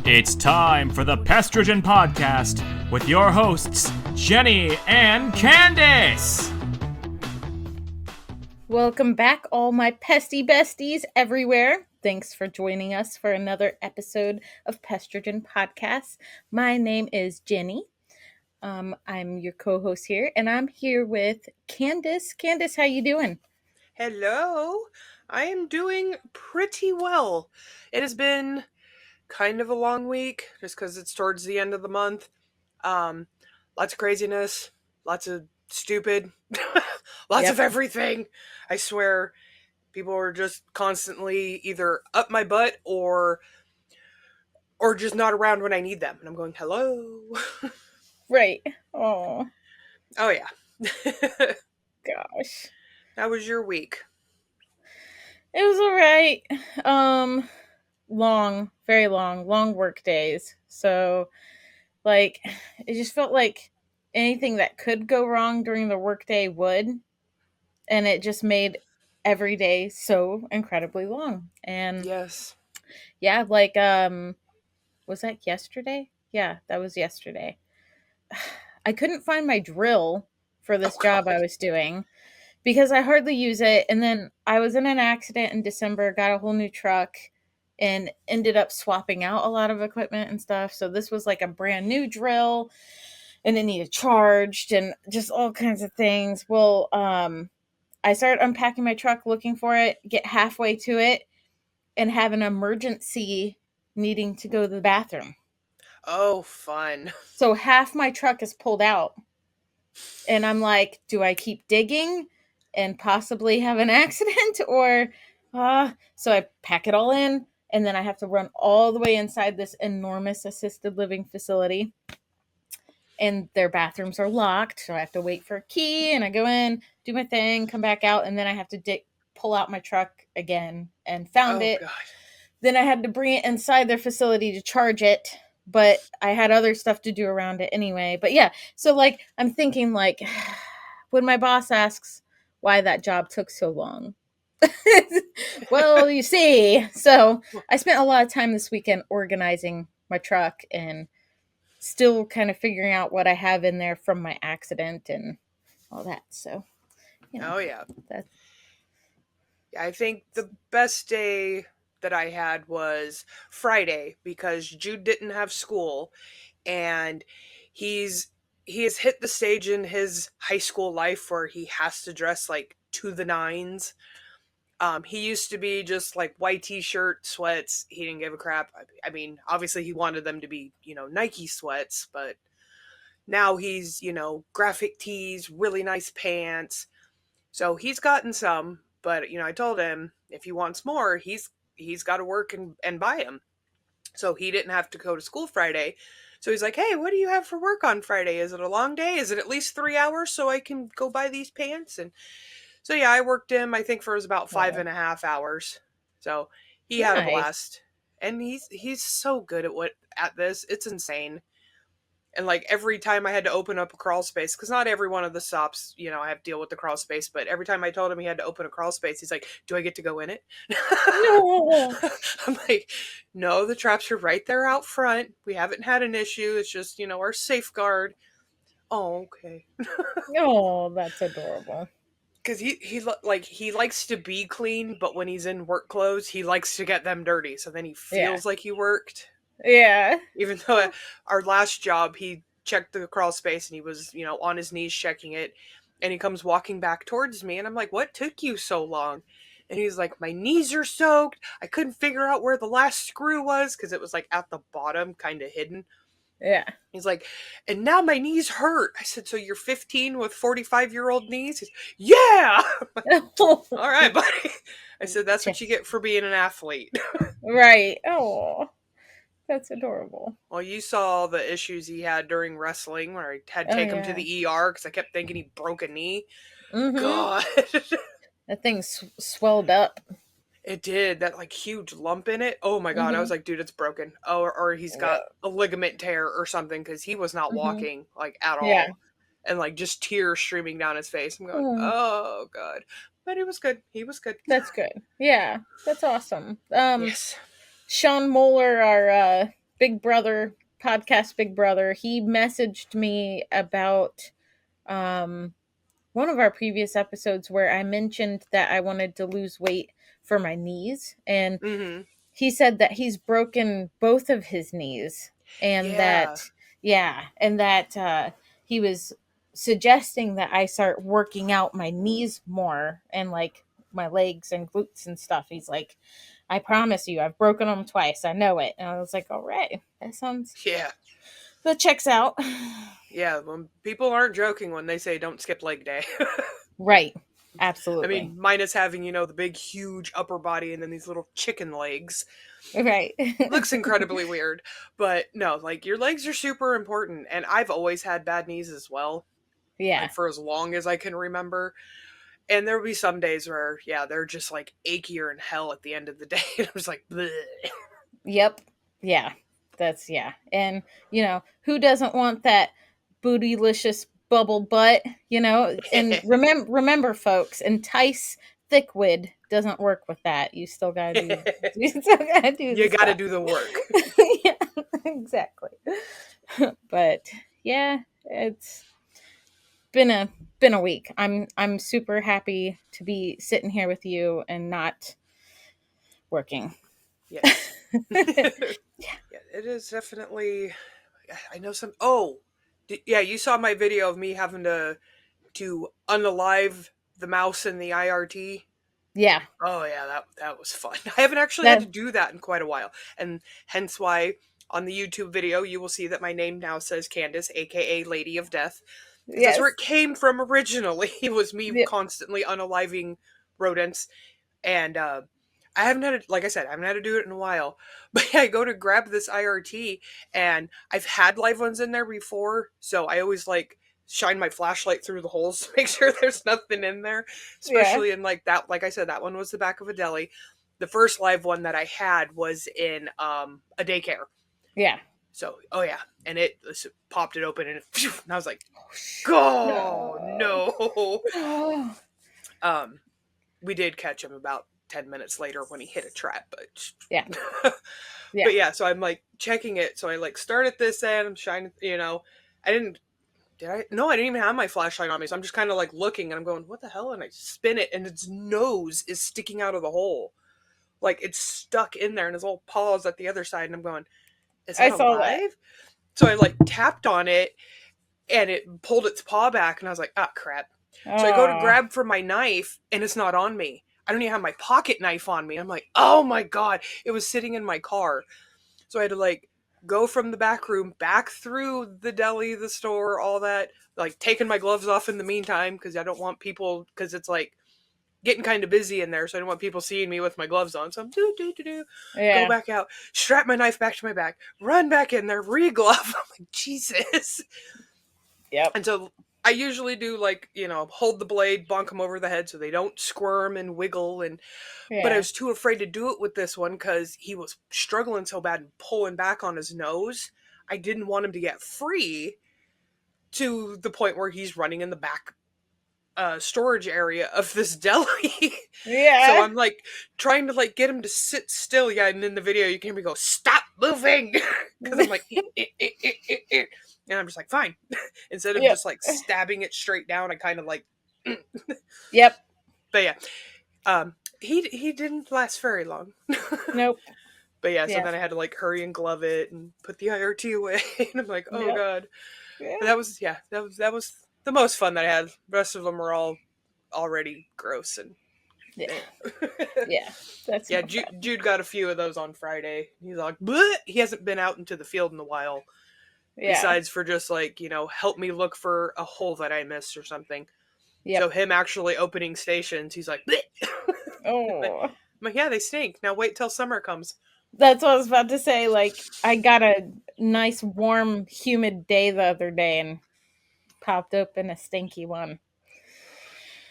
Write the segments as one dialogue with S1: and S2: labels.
S1: It's time for the Pestrogen podcast with your hosts, Jenni and Kandyce.
S2: Welcome back, all my pesty besties everywhere. Thanks for joining us for another episode of Pestrogen Podcast. My name is Jenni. I'm your co-host here, and I'm here with Kandyce. Kandyce, how you doing?
S3: Hello. I am doing pretty well. It has been kind of a long week just because it's towards the end of the month. Lots of craziness, lots of stupid, lots of everything. I swear, people are just constantly either up my butt or just not around when I need them, and I'm going, hello.
S2: Right. Oh,
S3: Oh yeah.
S2: gosh.
S3: How was your week?
S2: It was all right. Very long work days. So, it just felt like anything that could go wrong during the workday would. And it just made every day so incredibly long. And
S3: Yes.
S2: yeah, was that yesterday? Yeah, that was yesterday. I couldn't find my drill for this job I was doing because I hardly use it. And then I was in an accident in December, got a whole new truck, and ended up swapping out a lot of equipment and stuff. So this was like a brand new drill, and it needed charged and just all kinds of things. Well, I started unpacking my truck looking for it, get halfway to it, and have an emergency needing to go to the bathroom.
S3: Oh, fun.
S2: So half my truck is pulled out. And I'm like, do I keep digging and possibly have an accident? Or, so I pack it all in, and then I have to run all the way inside this enormous assisted living facility. And their bathrooms are locked, so I have to wait for a key, and I go in, do my thing, come back out, and then I have to pull out my truck again, and found it.
S3: God.
S2: Then I had to bring it inside their facility to charge it, but I had other stuff to do around it anyway. But yeah, so I'm thinking when my boss asks why that job took so long. Well, you see, so I spent a lot of time this weekend organizing my truck and still kind of figuring out what I have in there from my accident and all that. So,
S3: Oh yeah. I think the best day that I had was Friday because Jude didn't have school, and he has hit the stage in his high school life where he has to dress to the nines. He used to be just white t-shirt, sweats. He didn't give a crap. I mean, obviously he wanted them to be, Nike sweats, but now he's, graphic tees, really nice pants. So he's gotten some, but I told him if he wants more, he's got to work and buy them. So he didn't have to go to school Friday. So he's like, hey, what do you have for work on Friday? Is it a long day? Is it at least 3 hours so I can go buy these pants? And so yeah, I worked him, I think, for about 5.5 hours. So he had a blast. And he's so good at this. It's insane. And every time I had to open up a crawl space, because not every one of the stops, I have to deal with the crawl space, but every time I told him he had to open a crawl space, he's like, do I get to go in it?
S2: No.
S3: I'm like, no, the traps are right there out front. We haven't had an issue. It's just, our safeguard. Oh, okay.
S2: Oh, that's adorable.
S3: Because he likes to be clean, but when he's in work clothes, he likes to get them dirty. So then he feels like he worked.
S2: Yeah.
S3: Even though at our last job, he checked the crawl space and he was, on his knees checking it. And he comes walking back towards me. And I'm like, what took you so long? And he's like, my knees are soaked. I couldn't figure out where the last screw was because it was at the bottom, kind of hidden.
S2: Yeah.
S3: He's like, and now my knees hurt. I said, so you're 15 with 45-year-old knees? He's, yeah! All right, buddy. I said, that's what you get for being an athlete.
S2: Right. Oh, that's adorable.
S3: Well, you saw the issues he had during wrestling where I had to take him to the ER because I kept thinking he broke a knee.
S2: Mm-hmm.
S3: God.
S2: That thing swelled up.
S3: It did. That huge lump in it. Oh my God. I was like, dude, it's broken. Oh, or he's got a ligament tear or something because he was not walking at all.
S2: Yeah.
S3: And just tears streaming down his face. I'm going, oh God. But it was good. He was good.
S2: That's good. Yeah. That's awesome.
S3: Yes.
S2: Sean Moeller, our Big Brother podcast, Big Brother, he messaged me about one of our previous episodes where I mentioned that I wanted to lose weight for my knees, and
S3: Mm-hmm.
S2: he said that he's broken both of his knees, and
S3: Yeah.
S2: that he was suggesting that I start working out my knees more and like my legs and glutes and stuff. He's like, I promise you, I've broken them twice. I know it. And I was like, all right,
S3: Yeah.
S2: that checks out.
S3: Yeah. When people aren't joking when they say don't skip leg day.
S2: Right.
S3: I
S2: Absolutely.
S3: mean, minus having, the big, huge upper body and then these little chicken legs.
S2: Right.
S3: Looks incredibly weird. But no, like, your legs are super important. And I've always had bad knees as well.
S2: Yeah.
S3: Like, for as long as I can remember. And there'll be some days where, yeah, they're just like achier in hell at the end of the day. And I'm just like, bleh.
S2: Yep. Yeah. Yeah. And who doesn't want that bootylicious bubble butt, And remember folks, entice thickwid doesn't work with that. You still gotta do you still gotta do the
S3: You gotta
S2: stuff.
S3: do the work.
S2: Yeah, exactly. But yeah, it's been a week. I'm super happy to be sitting here with you and not working.
S3: Yes. Yeah, it is definitely. I know some. Oh, yeah, you saw my video of me having to unalive the mouse in the IRT.
S2: Yeah.
S3: Oh yeah, that was fun. I haven't actually had to
S2: That
S3: do that in quite a while, and hence why on the YouTube video you will see that my name now says Kandyce, aka Lady of Death, because that's where
S2: yes.
S3: it came from originally. It was me
S2: Yep.
S3: constantly unaliving rodents, and I haven't had like I said, I haven't had to do it in a while. But I go to grab this IRT, and I've had live ones in there before, so I always like shine my flashlight through the holes to make sure there's nothing in there.
S2: Yeah.
S3: Especially in like that, like I said, that one was the back of a deli. The first live one that I had was in a daycare.
S2: Yeah.
S3: So, oh yeah, and it popped it open, and, and I was like, "Oh no!" Um, we did catch him about 10 minutes later when he hit a trap, but
S2: Yeah. Yeah.
S3: but yeah. So I'm like checking it. So I like start at this end. I'm shining. I didn't. Did I? No, I didn't even have my flashlight on me. So I'm just kind of like looking, and I'm going, "What the hell?" And I spin it, and its nose is sticking out of the hole, like it's stuck in there, and his little paws at the other side. And I'm going, "Is
S2: I
S3: that
S2: saw that.
S3: alive?" So I like tapped on it, and it pulled its paw back, and I was like, "Ah, crap." So I go to
S2: Oh.
S3: grab for my knife, and it's not on me. I don't even have my pocket knife on me. I'm like, oh my god, it was sitting in my car. So I had to like go from the back room back through the deli, the store, all that, like taking my gloves off in the meantime because I don't want people, because it's like getting kind of busy in there, so I don't want people seeing me with my gloves on. So I'm go
S2: Yeah.
S3: back out, strap my knife back to my back, run back in there, re-glove. I'm like, Jesus.
S2: Yep.
S3: And so I usually do like, hold the blade, bonk them over the head so they don't squirm and wiggle. But I
S2: Yeah.
S3: was too afraid to do it with this one because he was struggling so bad and pulling back on his nose. I didn't want him to get free to the point where he's running in the back storage area of this deli. So
S2: Yeah.
S3: I'm like trying to like get him to sit still. Yeah, and in the video you can hear me go, "Stop moving," because I'm like, and I'm just like, fine. Instead of
S2: Yep.
S3: just like stabbing it straight down, I kind of like,
S2: Yep.
S3: but yeah, he didn't last very long.
S2: Nope.
S3: But yeah, so
S2: Yeah.
S3: then I had to like hurry and glove it and put the IRT away, and I'm like, oh
S2: Yep.
S3: god.
S2: Yeah.
S3: But that was the most fun that I had. The rest of them were all already gross and.
S2: Yeah.
S3: Eh.
S2: Yeah. That's
S3: Yeah,
S2: no fun.
S3: Jude got a few of those on Friday. He's like, bleh! He hasn't been out into the field in a while.
S2: Yeah.
S3: Besides for just like, help me look for a hole that I missed or something. So
S2: Yep.
S3: him actually opening stations, he's like, bleh! I'm
S2: Oh.
S3: like, yeah, they stink. Now wait till summer comes.
S2: That's what I was about to say. Like, I got a nice, warm, humid day the other day and popped open a stinky one.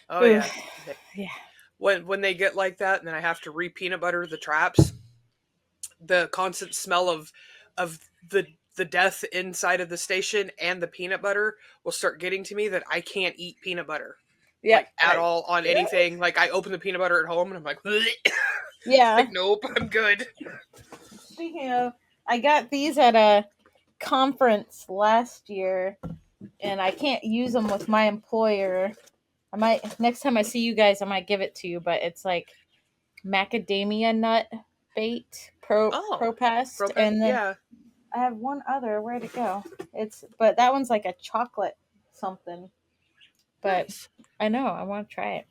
S3: Oh
S2: Ugh.
S3: yeah.
S2: Yeah.
S3: When they get like that, and then I have to re-peanut butter the traps, the constant smell of the death inside of the station and the peanut butter will start getting to me that I can't eat peanut butter.
S2: Yep.
S3: Like at all on anything. Like I open the peanut butter at home and I'm like,
S2: Yeah.
S3: like nope, I'm good.
S2: Speaking of, I got these at a conference last year, and I can't use them with my employer. I might next time I see you guys, I might give it to you. But it's like macadamia nut bait
S3: Oh,
S2: pro pest, and then
S3: yeah.
S2: I have one other. Where'd it go? But that one's like a chocolate something. But
S3: Nice.
S2: I know I want to try it.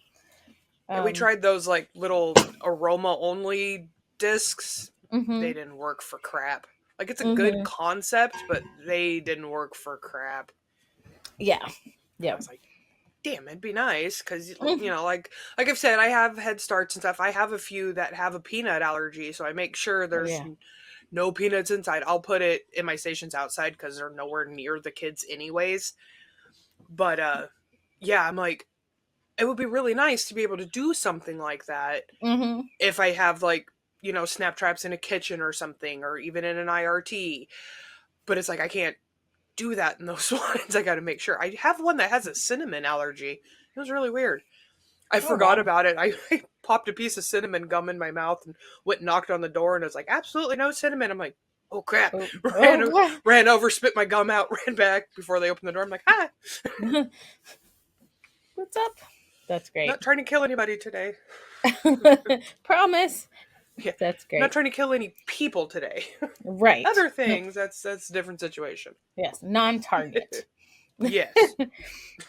S3: And we tried those like little aroma only discs. They
S2: Mhm.
S3: didn't work for crap. Like it's a good
S2: Mhm.
S3: concept, but they didn't work for crap.
S2: Yeah.
S3: I
S2: Yep.
S3: was like, damn, it'd be nice because like I've said, I have head starts and stuff. I have a few that have a peanut allergy, so I make sure
S2: Oh
S3: there's
S2: yeah.
S3: no peanuts inside. I'll put it in my stations outside because they're nowhere near the kids anyways. But yeah, I'm like, it would be really nice to be able to do something like that
S2: Mhm.
S3: if I have like, snap traps in a kitchen or something, or even in an IRT. But it's like I can't do that in those ones. I got to make sure. I have one that has a cinnamon allergy. It was really weird. I
S2: Oh
S3: forgot
S2: wow.
S3: about it. I popped a piece of cinnamon gum in my mouth and went and knocked on the door, and it was like, absolutely no cinnamon. I'm like, oh crap.
S2: Oh,
S3: Ran,
S2: oh
S3: ran over, spit my gum out, ran back before they opened the door. I'm like, hi.
S2: What's up? That's great.
S3: Not trying to kill anybody today.
S2: Promise.
S3: Yeah.
S2: That's
S3: Not
S2: great.
S3: trying to kill any people today.
S2: Right.
S3: Other things, that's a different situation.
S2: Yes, non-target.
S3: Yes.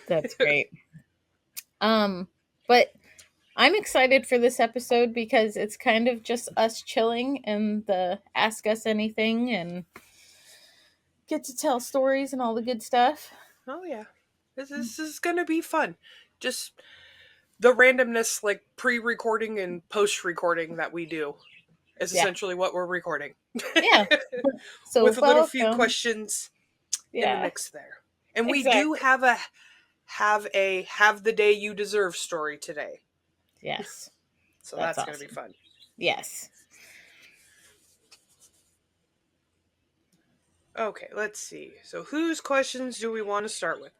S2: That's great. But I'm excited for this episode because it's kind of just us chilling and the ask us anything and get to tell stories and all the good stuff.
S3: Oh yeah. This is gonna be fun. Just the randomness, like pre-recording and post-recording that we do, is
S2: Yeah.
S3: essentially what we're recording.
S2: Yeah. So
S3: With a little few
S2: welcome.
S3: questions in the
S2: Yeah.
S3: mix there. And we do
S2: Exactly.
S3: have the day you deserve story today.
S2: Yes.
S3: So
S2: That's
S3: that's gonna be
S2: awesome.
S3: fun.
S2: Yes.
S3: Okay, let's see. So whose questions do we want to start with?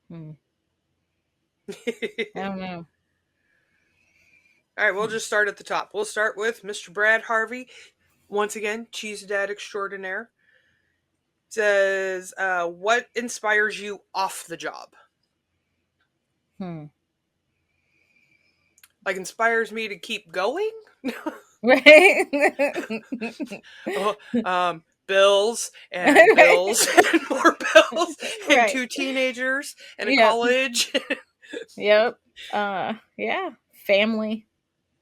S2: Hmm. I don't know.
S3: All right, we'll just start at the top. We'll start with Mr. Brad Harvey. Once again, cheese dad extraordinaire. Says, what inspires you off the job?
S2: Hmm.
S3: Like, inspires me to keep going?
S2: Right.
S3: Oh, bills and bills and more bills and
S2: Right.
S3: two teenagers and a
S2: Yep.
S3: college.
S2: Yep. Yeah. Family.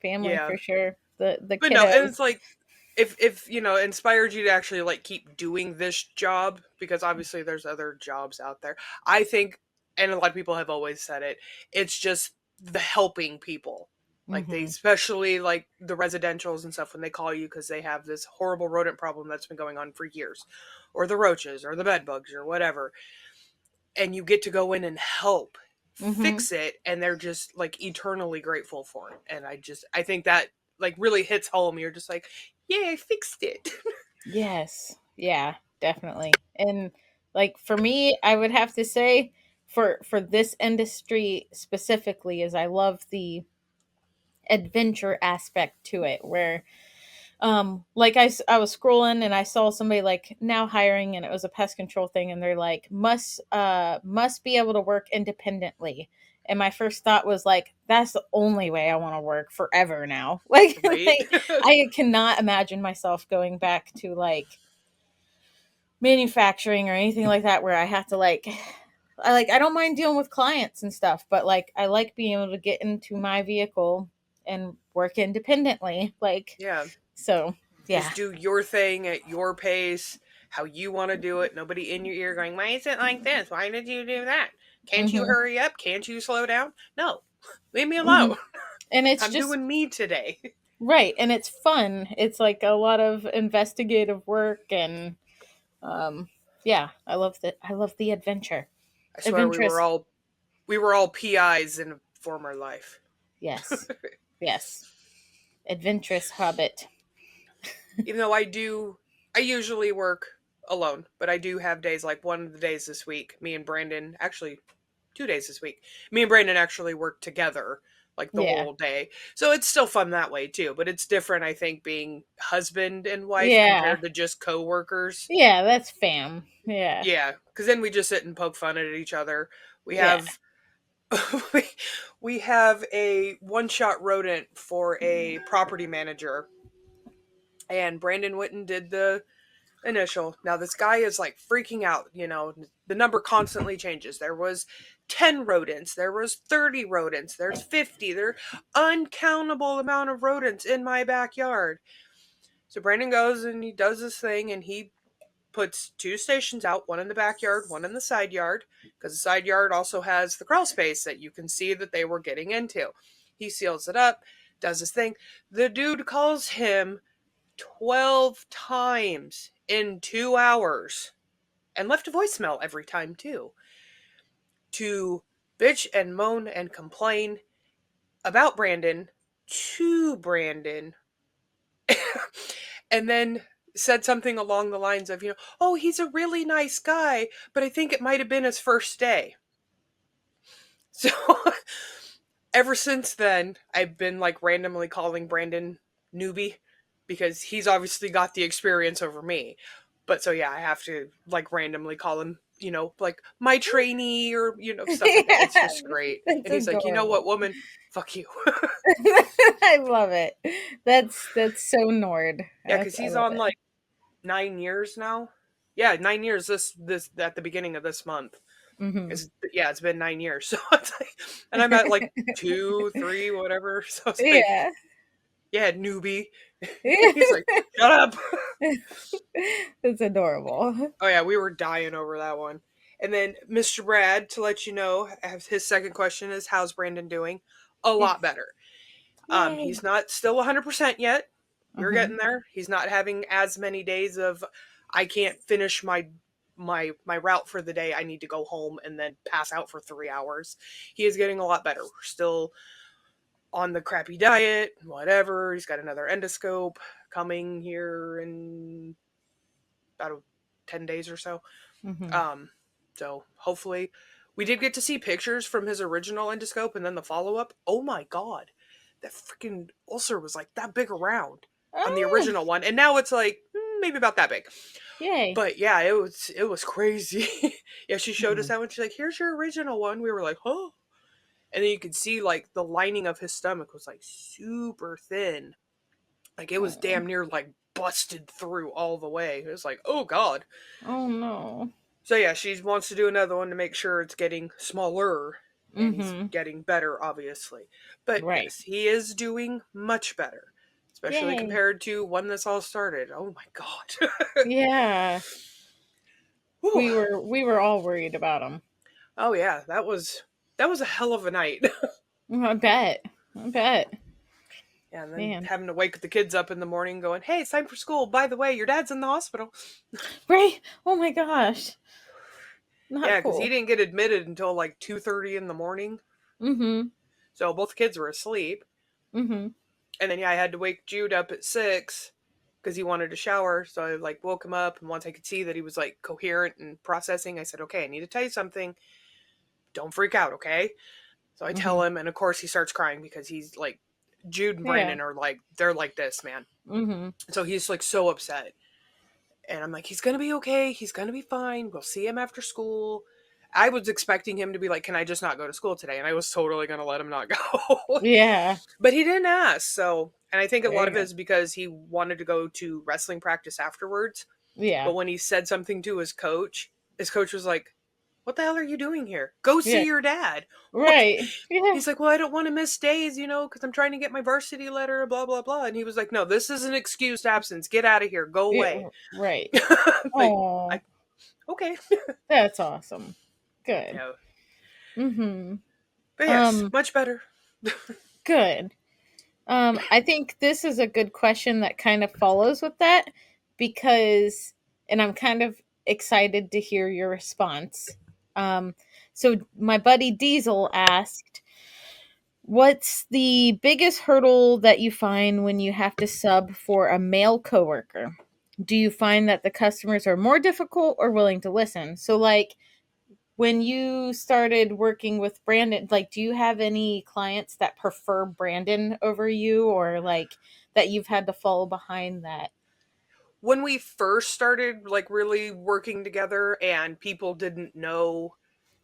S2: Family
S3: Yeah.
S2: for sure. The
S3: But no, and
S2: kiddos.
S3: it's like, if inspired you to actually like keep doing this job, because obviously there's other jobs out there, I think, and a lot of people have always said it, it's just the helping people, like they,
S2: Mm-hmm.
S3: especially like the residentials and stuff, when they call you because they have this horrible rodent problem that's been going on for years, or the roaches or the bed bugs or whatever, and you get to go in and help
S2: Mm-hmm.
S3: fix it, and they're just like eternally grateful for it. And I think that like really hits home. You're just like, yeah, I fixed it.
S2: Yes. Yeah, definitely. And like for me, I would have to say for this industry specifically is I love the adventure aspect to it where like I was scrolling and I saw somebody like now hiring and it was a pest control thing and they're like must be able to work independently, and my first thought was like that's the only way I want to work forever now. Like,
S3: Right.
S2: like I cannot imagine myself going back to like manufacturing or anything like that where I have to I don't mind dealing with clients and stuff, but like I like being able to get into my vehicle and work independently. Like,
S3: Yeah,
S2: so yeah.
S3: just do your thing at your pace, how you want to do it. Nobody in your ear going, why is it like this, why did you do that, can't you
S2: Mhm.
S3: hurry up, can't you slow down? No, leave me alone.
S2: Mhm. And it's
S3: I'm
S2: just
S3: doing me today.
S2: right, and it's fun. It's like a lot of investigative work and um yeah, I love the adventure.
S3: I swear
S2: Adventurous.
S3: we were all PIs in a former life.
S2: Yes. Yes. Adventurous hobbit.
S3: Even though I usually work alone, but I do have days, like one of the days this week, me and Brandon, actually 2 days this week, me and Brandon actually work together. like the
S2: Yeah.
S3: whole day. So it's still fun that way too, but it's different, I think, being husband and wife
S2: Yeah.
S3: compared to just co-workers.
S2: Yeah, that's fam. Yeah.
S3: Yeah, because then we just sit and poke fun at each other. We
S2: Yeah.
S3: have we, we have a one-shot rodent for a property manager, and Brandon Witten did the initial. Now this guy is like freaking out, the number constantly changes. There was 10 rodents, there was 30 rodents, there's 50, there uncountable amount of rodents in my backyard. So Brandon goes and he does this thing and he puts two stations out, one in the backyard, one in the side yard, because the side yard also has the crawl space that you can see that they were getting into. He seals it up, does his thing. The dude calls him 12 times in 2 hours and left a voicemail every time too, to bitch and moan and complain about Brandon to Brandon. And then said something along the lines of, oh, he's a really nice guy, but I think it might have been his first day. So ever since then, I've been like randomly calling Brandon newbie because he's obviously got the experience over me. But so yeah, I have to like randomly call him, like my trainee or, stuff like that. It's just great.
S2: That's
S3: And he's like, you know what, woman? Fuck you.
S2: I love it. That's so Nord.
S3: Yeah, because he's on like 9 years now. Yeah, 9 years this at the beginning of this month.
S2: Mm-hmm.
S3: It's been 9 years. So it's like, and I'm at like 2, 3, whatever. So it's like,
S2: Yeah.
S3: yeah, newbie. He's like, shut up.
S2: It's adorable.
S3: Oh yeah, we were dying over that one. And then Mr. Brad, to let you know, his second question is, how's Brandon doing? A lot better.
S2: Yay.
S3: He's not still 100% yet. We're
S2: Mhm.
S3: getting there. He's not having as many days of I can't finish my route for the day. I need to go home and then pass out for 3 hours. He is getting a lot better. We're still on the crappy diet, whatever. He's got another endoscope coming here in about 10 days or so.
S2: Mhm.
S3: So hopefully we did get to see pictures from his original endoscope and then the follow-up. Oh my god. That freaking ulcer was like that big around on the original one, and now it's like maybe about that big.
S2: Yay.
S3: But yeah, it was crazy. Yeah, she showed us
S2: Mhm.
S3: that one. She's like, here's your original one. We were like, oh. And then you could see like the lining of his stomach was like super thin. Like it was damn near like busted through all the way. It was like, oh god.
S2: Oh no.
S3: So yeah, she wants to do another one to make sure it's getting smaller and he's
S2: Mhm.
S3: getting better, obviously. But
S2: Right.
S3: yes, he is doing much better, especially
S2: Yay.
S3: compared to when this all started. Oh my god.
S2: Yeah.
S3: Whew.
S2: We were all worried about him.
S3: Oh yeah, that was a hell of a night.
S2: I bet.
S3: Yeah, and then
S2: Man.
S3: having to wake the kids up in the morning going, hey, it's time for school. By the way, your dad's in the hospital.
S2: Right? Oh my gosh. Not
S3: Yeah, because
S2: cool.
S3: he didn't get admitted until like 2:30 in the morning.
S2: Mhm.
S3: So both kids were asleep.
S2: Mhm.
S3: And then yeah, I had to wake Jude up at 6 because he wanted to shower. So I like woke him up, and once I could see that he was like coherent and processing, I said, okay, I need to tell you something. Don't freak out, okay? So I tell him, and of course he starts crying because he's like, Jude and Brandon are like, they're like this, man.
S2: Mhm.
S3: So he's like so upset. And I'm like, he's going to be okay. He's going to be fine. We'll see him after school. I was expecting him to be like, can I just not go to school today? And I was totally going to let him not go.
S2: Yeah.
S3: But he didn't ask. So, and I think a
S2: There
S3: lot
S2: you
S3: of it
S2: go.
S3: is because he wanted to go to wrestling practice afterwards.
S2: Yeah.
S3: But when he said something to his coach was like, what the hell are you doing here? Go see
S2: Yeah.
S3: your dad.
S2: Right. Yeah.
S3: He's like, well, I don't want to miss days, because I'm trying to get my varsity letter, blah, blah, blah. And he was like, no, this is an excused absence. Get out of here. Go away.
S2: Right.
S3: Like,
S2: Oh,
S3: okay.
S2: that's awesome. Good.
S3: Yeah.
S2: Mm-hmm.
S3: But yes, much better.
S2: Good. I think this is a good question that kind of follows with that because, and I'm kind of excited to hear your response. So my buddy Diesel asked, what's the biggest hurdle that you find when you have to sub for a male coworker? Do you find that the customers are more difficult or willing to listen? So like when you started working with Brandon, like, do you have any clients that prefer Brandon over you, or like that you've had to fall behind that?
S3: When we first started like really working together and people didn't know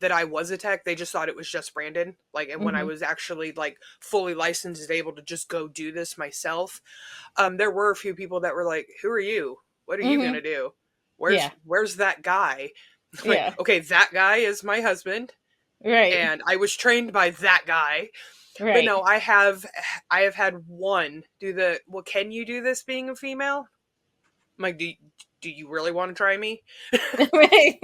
S3: that I was a tech, they just thought it was just Brandon. Like, and when I
S2: Mm-hmm.
S3: was actually like fully licensed and able to just go do this myself, there were a few people that were like, "Who are you? What are you
S2: Mm-hmm.
S3: gonna do?
S2: Yeah.
S3: Where's that guy?" Like,
S2: Yeah.
S3: okay, that guy is my husband,
S2: Right.
S3: and I was trained by that guy. But
S2: Right.
S3: no, I have had one do the, well, can you do this being a female? I'm like, do you really want to try me?
S2: Right.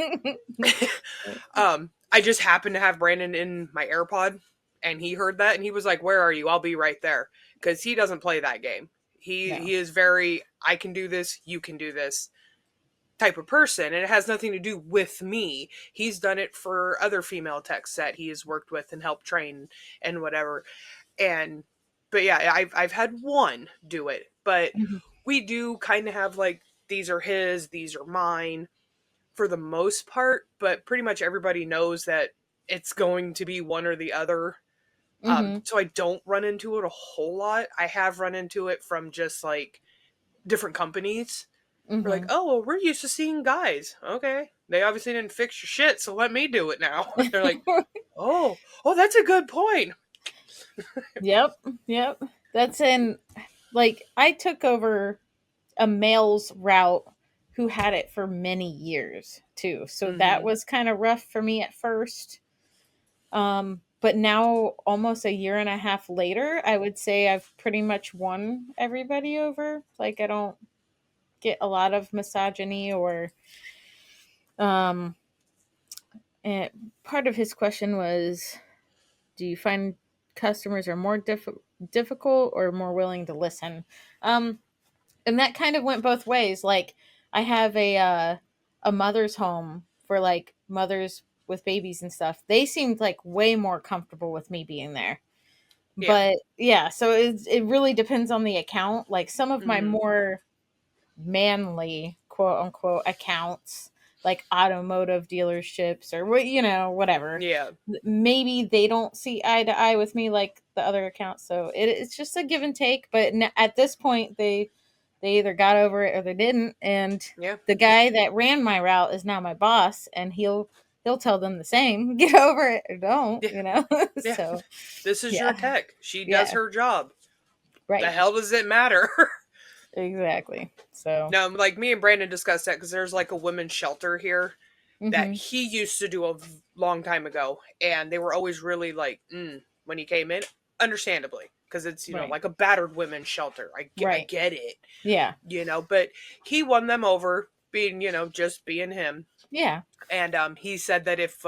S3: I just happened to have Brandon in my AirPod, and he heard that, and he was like, "Where are you? I'll be right there." Because he doesn't play that game.
S2: No.
S3: He is very, I can do this, you can do this type of person, and it has nothing to do with me. He's done it for other female techs that he has worked with and helped train and whatever. And but yeah, I've had one do it, but
S2: Mhm.
S3: we do kind of have like, these are his, these are mine for the most part, but pretty much everybody knows that it's going to be one or the other.
S2: Mhm.
S3: So I don't run into it a whole lot. I have run into it from just like different companies. We're like,
S2: Mhm.
S3: "Oh, well, we're used to seeing guys. Okay, they obviously didn't fix your shit, so let me do it now." They're like, "Oh, that's a good point."
S2: Yep. Yep. That's in, like, I took over a male's route who had it for many years too. So that
S3: Mm-hmm.
S2: was kind of rough for me at first. But now, almost a year and a half later, I would say I've pretty much won everybody over. Like, I don't get a lot of misogyny or um and part of his question was, do you find customers are more difficult or more willing to listen? Um and that kind of went both ways. Like, I have a mother's home for like mothers with babies and stuff. They seemed like way more comfortable with me being there.
S3: Yeah.
S2: But yeah, so it really depends on the account. Like, some of my
S3: Mm-hmm.
S2: more manly quote unquote accounts, like automotive dealerships or what, whatever,
S3: Yeah.
S2: maybe they don't see eye to eye with me like the other accounts. So it's just a give and take. But at this point, they either got over it or they didn't. And
S3: Yeah.
S2: the guy that ran my route is now my boss, and he'll tell them the same: get over it or don't,
S3: Yeah. Yeah.
S2: So
S3: This is your
S2: yeah.
S3: tech. She does
S2: Yeah.
S3: her job. The
S2: Right.
S3: hell does it matter?
S2: Exactly. So
S3: No, like me and Brandon discussed that because there's like a women's shelter here that
S2: mhm.
S3: he used to do a long time ago, and they were always really like, when he came in, understandably, because it's
S2: Right.
S3: like a battered women's shelter. I
S2: Right.
S3: get it,
S2: Yeah.
S3: but he won them over being just being him,
S2: Yeah.
S3: and he said that if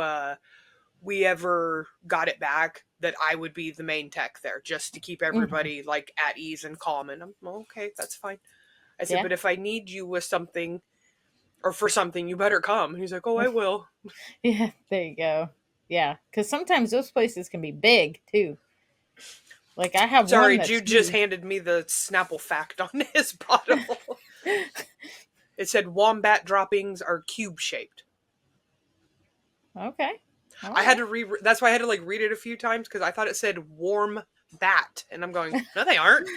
S3: we ever got it back, that I would be the main tech there just to keep
S2: Mhm.
S3: everybody like at ease and calm. And I'm, well, okay, that's fine. I said,
S2: Yeah.
S3: but if I need you with something or for something, you better come. And he's like, oh, I will.
S2: Yeah. There you go. Yeah. Because sometimes those places can be big too. Like, I have one
S3: Sorry,
S2: that's
S3: Jude just
S2: huge.
S3: handed me the Snapple fact on his bottle. It said wombat droppings are cube shaped.
S2: Okay. All
S3: I had
S2: right.
S3: to that's why I had to like read it a few times because I thought it said warm bat, and I'm going, no, they aren't.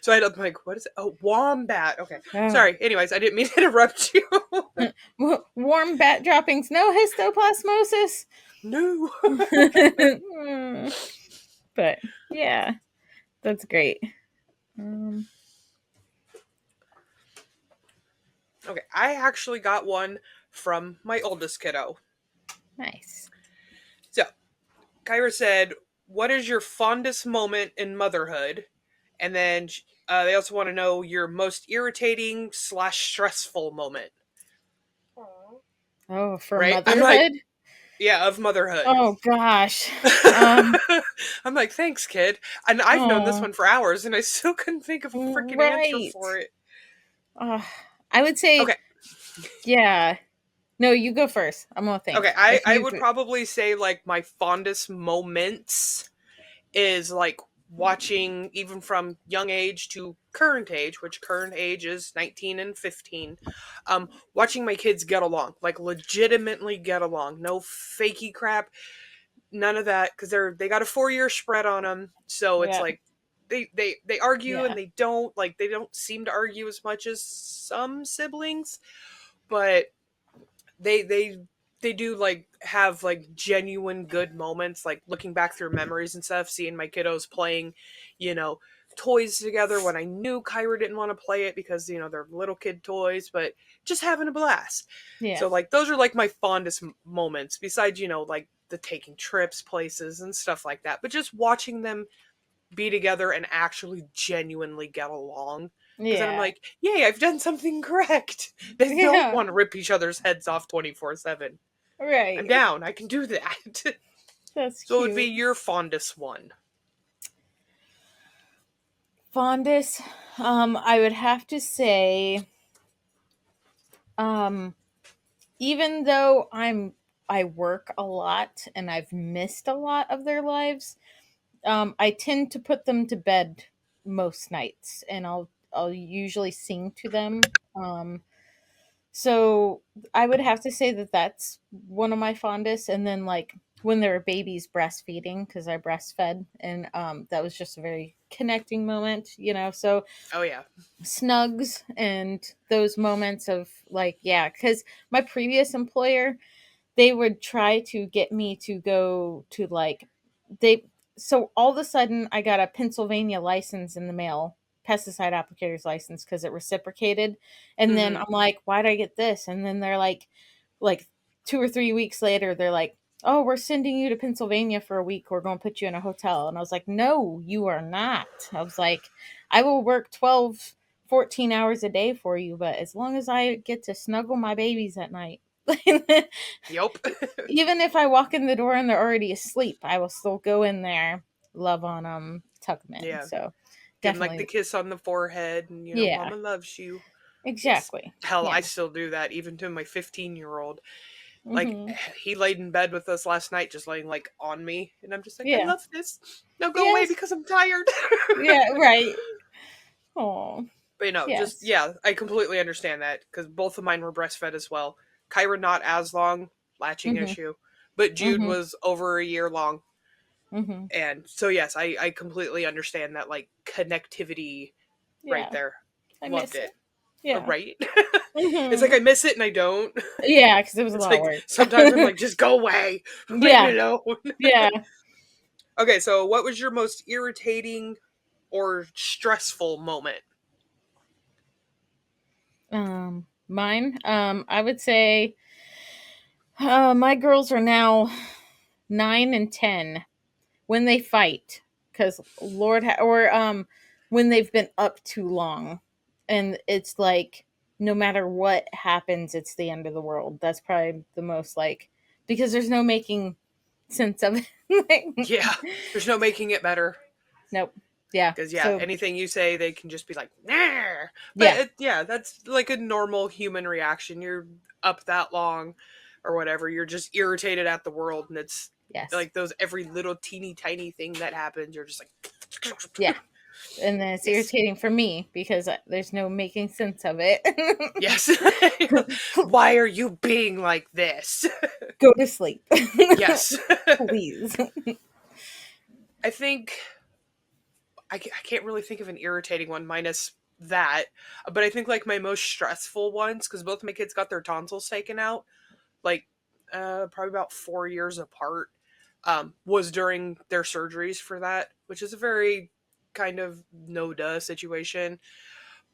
S3: So I'm like, what is it? Oh, wombat. Okay,
S2: Oh.
S3: sorry. Anyways, I didn't mean to interrupt you.
S2: Warm bat droppings, no histoplasmosis.
S3: No.
S2: But yeah, that's great. Um,
S3: Okay, I actually got one from my oldest kiddo.
S2: nice.
S3: So, Kyra said, what is your fondest moment in motherhood? And then they also want to know your most irritating / stressful moment.
S2: Oh, for
S3: Right? I'm like,
S2: motherhood.
S3: yeah, of motherhood.
S2: Oh gosh. Um.
S3: I'm like, thanks, kid. And I've known this
S2: Oh.
S3: one for hours, and I still couldn't think of a freaking answer
S2: Right.
S3: for it.
S2: Uh, I would say,
S3: Okay,
S2: yeah. No, you go first. I'm gonna
S3: okay.
S2: think.
S3: I
S2: If
S3: I
S2: you.
S3: would probably say like my fondest moments is like watching, even from young age to current age, which current age is 19 and 15, watching my kids get along, like legitimately get along. No fakey crap, none of that, because they got a 4-year spread on them. So it's
S2: Yeah.
S3: like they argue
S2: Yeah.
S3: and they don't seem to argue as much as some siblings, but they they do like have like genuine good moments, like looking back through memories and stuff, seeing my kiddos playing, you know, toys together when I knew Kyra didn't want to play it because, you know, they're little kid toys, but just having a blast.
S2: Yeah.
S3: So like those are like my fondest moments, besides, you know, like the taking trips places and stuff like that, but just watching them be together and actually genuinely get along. Because then I'm
S2: Yeah.
S3: like, yay, I've done something correct. They don't
S2: Yeah.
S3: want to rip each other's heads off 24/7. I'm
S2: Right.
S3: down. I can do that.
S2: That's
S3: So it would be
S2: cute.
S3: your fondest one.
S2: Fondest, I would have to say, um, even though I work a lot and I've missed a lot of their lives, I tend to put them to bed most nights, and I'll usually sing to them. So I would have to say that that's one of my fondest. And then like when they were babies, breastfeeding, because I breastfed, and that was just a very connecting moment, you know. So
S3: Oh yeah.
S2: snugs and those moments of like, yeah, because my previous employer, they would try to get me to go to like, they so all of a sudden I got a Pennsylvania license in the mail, pesticide applicator's license, because it reciprocated. And then
S3: Mm-hmm.
S2: I'm like, why'd I get this? And then they're like 2 or 3 weeks later, they're like, oh, we're sending you to Pennsylvania for a week, we're going to put you in a hotel. And I was like, no, you are not. I was like, I will work 12, 14 hours a day for you, but as long as I get to snuggle my babies at night.
S3: Yup.
S2: Even if I walk in the door and they're already asleep, I will still go in there, love on them, tuck them in.
S3: Yeah.
S2: So
S3: Give him like the
S2: definitely,
S3: kiss on the forehead and, you know,
S2: yeah,
S3: mama loves you. Yes.
S2: exactly.
S3: Hell,
S2: Yeah.
S3: I still do that even to my 15-year-old. Like,
S2: Hmm.
S3: he laid in bed with us last night, just laying like on me, and I'm just like, I
S2: Yeah.
S3: love this. Now go away
S2: Yes.
S3: because I'm tired.
S2: Yeah. Right. Oh.
S3: But you know, just
S2: Yes.
S3: yeah, I completely understand that because both of mine were breastfed as well. Kyra not as long, latching
S2: Mhm.
S3: issue, but Jude
S2: Mhm.
S3: was over a year long,
S2: Mhm.
S3: and so yes, I completely understand that like connectivity right
S2: Yeah.
S3: there.
S2: I
S3: Loved
S2: miss
S3: it.
S2: it. Yeah.
S3: Right? It's like
S2: Mhm.
S3: I miss it and I don't.
S2: Yeah, because it was a
S3: It's
S2: lot of
S3: like
S2: work.
S3: sometimes I'm like, just go away, leave me
S2: Yeah.
S3: alone.
S2: Yeah.
S3: Okay, so what was your most irritating or stressful moment?
S2: Mine. I would say, my girls are now 9 and 10 when they fight, because or when they've been up too long, and it's like no matter what happens, it's the end of the world. That's probably the most like, because there's no making sense of it.
S3: Yeah, there's no making it better.
S2: Nope. Yeah.
S3: Because yeah,
S2: So
S3: anything you say, they can just be like, nah. But
S2: yeah.
S3: yeah, that's like a normal human reaction. You're up that long, or whatever. You're just irritated at the world, and it's
S2: Yes.
S3: like those every little teeny tiny thing that happens. You're just
S2: Yeah.
S3: like,
S2: And then it's
S3: yes,
S2: irritating for me because there's no making sense of it.
S3: yes. Why are you being like this?
S2: Go to sleep.
S3: Yes.
S2: Please.
S3: I think I can't really think of an irritating one minus that, but I think like my most stressful ones, because both my kids got their tonsils taken out, like probably about 4 years apart, was during their surgeries for that, which is a very kind of no duh situation.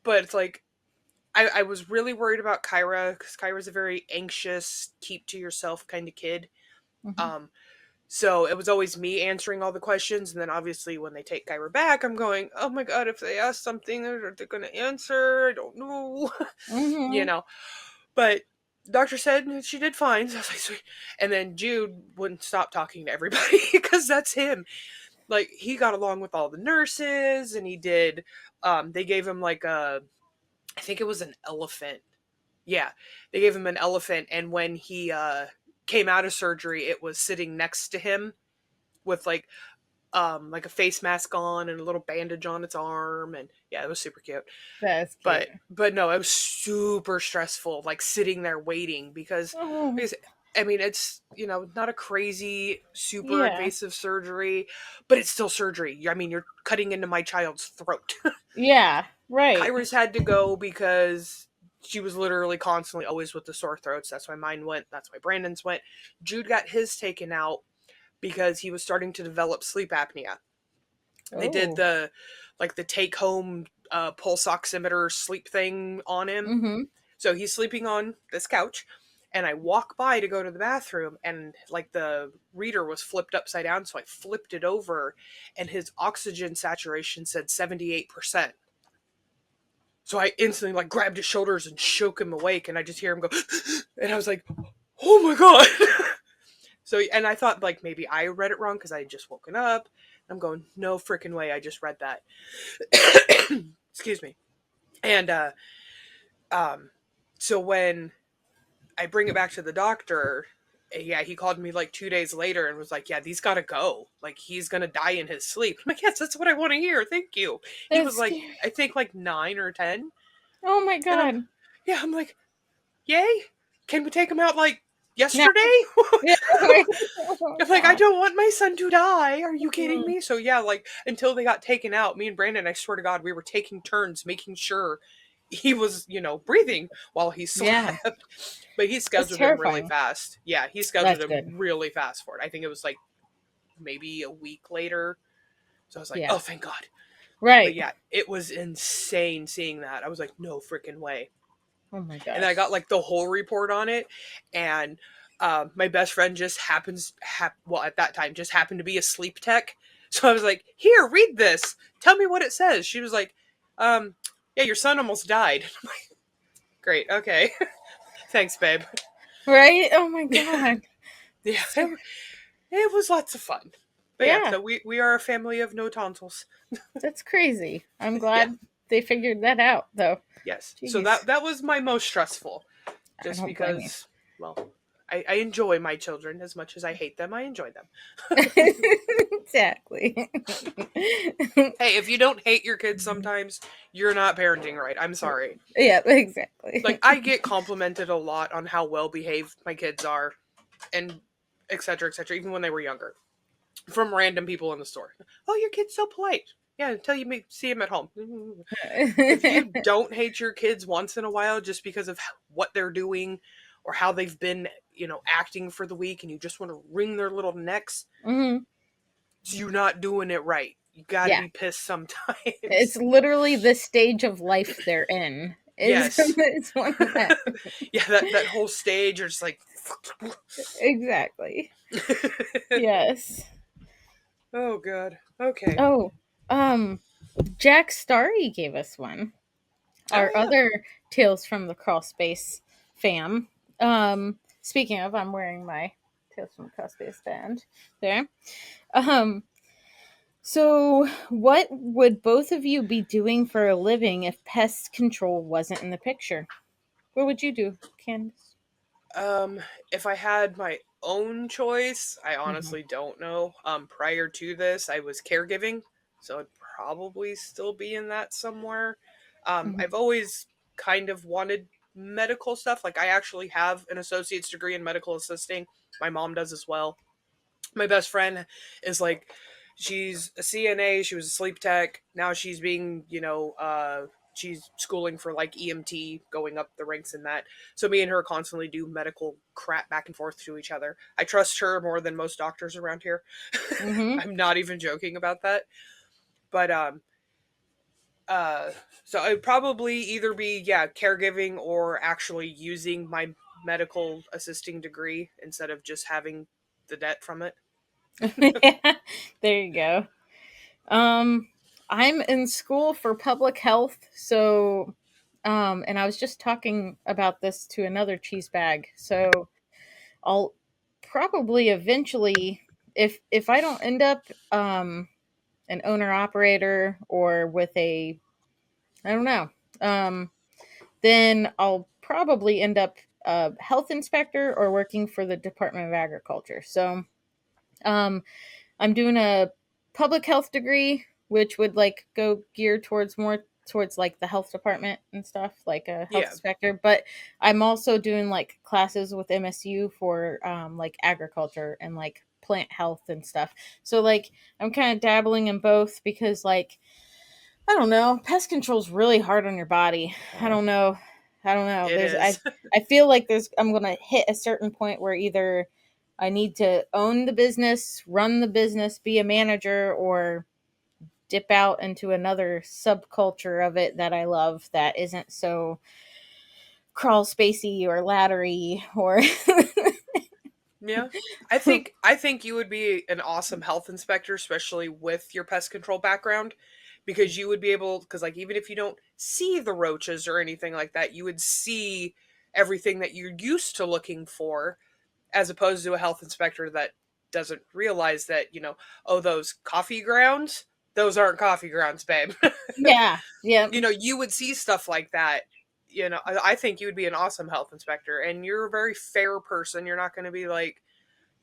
S3: But it's like I was really worried about Kyra because Kyra's a very anxious, keep to yourself kind of kid.
S2: Mhm.
S3: Um, so it was always me answering all the questions, and then obviously when they take Kyra back, I'm going, oh my god, if they ask something, are they going to answer? I don't know, you
S2: Mhm.
S3: know. But doctor said she did fine. So I was like, sweet. And then Jude wouldn't stop talking to everybody because that's him. Like he got along with all the nurses, and he did. They gave him like I think it was an elephant. Yeah, they gave him an elephant, and when he came out of surgery, it was sitting next to him with like like a face mask on and a little bandage on its arm, and yeah, it was super cute.
S2: That's cute.
S3: But no, it was super stressful, like sitting there waiting because,
S2: Oh,
S3: because I mean, it's not a crazy, super
S2: yeah.
S3: invasive surgery, but it's still surgery. I mean, you're cutting into my child's throat.
S2: Yeah, right.
S3: Kyra's had to go because she was literally constantly always with the sore throats. That's why mine went. That's why Brandon's went. Jude got his taken out because he was starting to develop sleep apnea. They did
S2: Oh.
S3: the take home pulse oximeter sleep thing on him.
S2: Mm-hmm.
S3: So he's sleeping on this couch, and I walk by to go to the bathroom, and like the reader was flipped upside down, so I flipped it over, and his oxygen saturation said 78%. So I instantly like grabbed his shoulders and shook him awake, and I just hear him go, and I was like, "Oh my god!" So, and I thought like maybe I read it wrong because I had just woken up. I'm going, no freaking way, I just read that. Excuse me. And so when I bring it back to the doctor, yeah, he called me like 2 days later and was like, yeah, these gotta go. Like, he's gonna die in his sleep. I'm like, yes, that's what I want to hear. Thank you. He
S2: That's
S3: was like,
S2: scary.
S3: I think like 9 or 10.
S2: Oh my
S3: And
S2: god.
S3: I'm like, yay? Can we take him out like
S2: No.
S3: yesterday?
S2: Yeah. Oh,
S3: I'm like, I
S2: God.
S3: don't want my son to die. Are you kidding
S2: Mm.
S3: me? So yeah, like until they got taken out, me and Brandon, I swear to God, we were taking turns making sure he was, breathing while he
S2: Yeah.
S3: slept. But he
S2: That's
S3: scheduled him really
S2: terrifying.
S3: fast. Yeah, he scheduled
S2: That's
S3: him
S2: good.
S3: really fast for it. I think it was like maybe a week later. So I was like,
S2: Yeah.
S3: oh, thank God. But
S2: Right.
S3: yeah, it was insane seeing that. I was like, no freaking way.
S2: Oh my
S3: And I
S2: gosh.
S3: got like the whole report on it, and my best friend just well, at that time just happened to be a sleep tech. So I was like, here, read this, tell me what it says. She was like, yeah, your son almost died. I'm like, great, okay. Thanks, babe.
S2: Right? Oh my god.
S3: Yeah, it was lots of fun. But yeah,
S2: Yeah.
S3: so we are a family of no tonsils.
S2: That's crazy. I'm
S3: Yeah,
S2: glad they figured that out, though.
S3: yes, so
S2: Jeez.
S3: that was my most stressful,
S2: I
S3: just
S2: don't blame you.
S3: because, well, I enjoy my children as much as I hate them. I enjoy them.
S2: Exactly.
S3: Hey, if you don't hate your kids sometimes, you're not parenting right. I'm sorry.
S2: Yeah, exactly.
S3: Like, I get complimented a lot on how well behaved my kids are, and etc., etc., even when they were younger, from random people in the store. Oh, your kid's so polite. Yeah, until you see him at home. If you don't hate your kids once in a while just because of what they're doing or how they've been, acting for the week, and you just want to wring their little necks,
S2: Hmm.
S3: you're not doing it right. You gotta
S2: Yeah.
S3: be pissed sometimes.
S2: It's literally the stage of life they're in. Is
S3: Yes.
S2: it's one of that.
S3: Yeah, that whole stage are just like
S2: Exactly. Yes.
S3: oh god. Okay.
S2: Oh, Jack Starry gave us one.
S3: Oh
S2: Our
S3: yeah.
S2: other Tales from the Crawl Space fam. Speaking of, I'm wearing my Tales from the Crawl Space band there. Um, so what would both of you be doing for a living if pest control wasn't in the picture? What would you do, Candace?
S3: If I had my own choice, I
S2: Hmm.
S3: honestly don't know. Prior to this, I was caregiving, so I'd probably still be in that somewhere.
S2: Hmm.
S3: I've always kind of wanted medical stuff. Like, I actually have an associate's degree in medical assisting. My mom does as well. My best friend is like, she's a CNA, she was a sleep tech, now she's being, she's schooling for like EMT, going up the ranks in that. So me and her constantly do medical crap back and forth to each other. I trust her more than most doctors around here.
S2: Hmm.
S3: I'm not even joking about that. But uh so I'd probably either be, yeah, caregiving or actually using my medical assisting degree instead of just having the debt from it.
S2: Yeah, there you go. Um, I'm in school for public health, so and I was just talking about this to another cheese bag. So I'll probably eventually, if I don't end up an owner operator or with a, I don't know, um, then I'll probably end up a health inspector or working for the Department of Agriculture. So um, I'm doing a public health degree, which would like go gear towards more towards like the health department and stuff, like a health
S3: Yeah.
S2: inspector. But I'm also doing like classes with MSU for like agriculture and like plant health and stuff. So like I'm kind of dabbling in both because like I don't know, pest control is really hard on your body. I don't know.
S3: It
S2: There's
S3: is.
S2: I feel like I'm gonna hit a certain point where either I need to own the business, run the business, be a manager, or dip out into another subculture of it that I love that isn't so crawl spacey or laddery or
S3: Yeah. I think you would be an awesome health inspector, especially with your pest control background, because you would be able, because like even if you don't see the roaches or anything like that, you would see everything that you're used to looking for, as opposed to a health inspector that doesn't realize that, oh, those coffee grounds, those aren't coffee grounds, babe.
S2: yeah, yeah,
S3: You would see stuff like that. I think you would be an awesome health inspector, and you're a very fair person. You're not going to be like,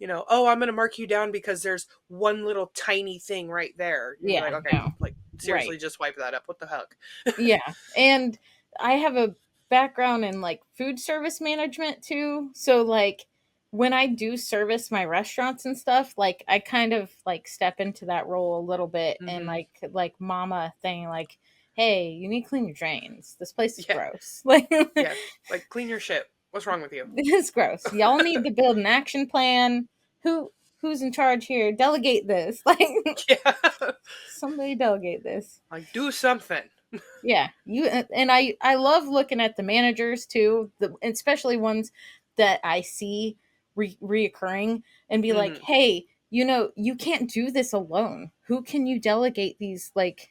S3: oh, I'm going to mark you down because there's one little tiny thing right there. You'd be
S2: yeah,
S3: like, okay,
S2: no,
S3: like seriously,
S2: right.
S3: just wipe that up. What the heck?
S2: Yeah. And I have a background in like food service management too. So like when I do service my restaurants and stuff, like I kind of like step into that role a little bit and
S3: Hmm.
S2: like mama thing like, hey, you need to clean your drains. This place is
S3: Yeah,
S2: gross. Like
S3: yeah. Like clean your shit. What's wrong with you?
S2: it's gross. Y'all need to build an action plan. Who's in charge here? Delegate this. Like
S3: Yeah,
S2: somebody delegate this.
S3: like do something.
S2: Yeah, you and I love looking at the managers too, especially ones that I see reoccurring and be like,
S3: Hmm.
S2: hey, you can't do this alone. Who can you delegate these like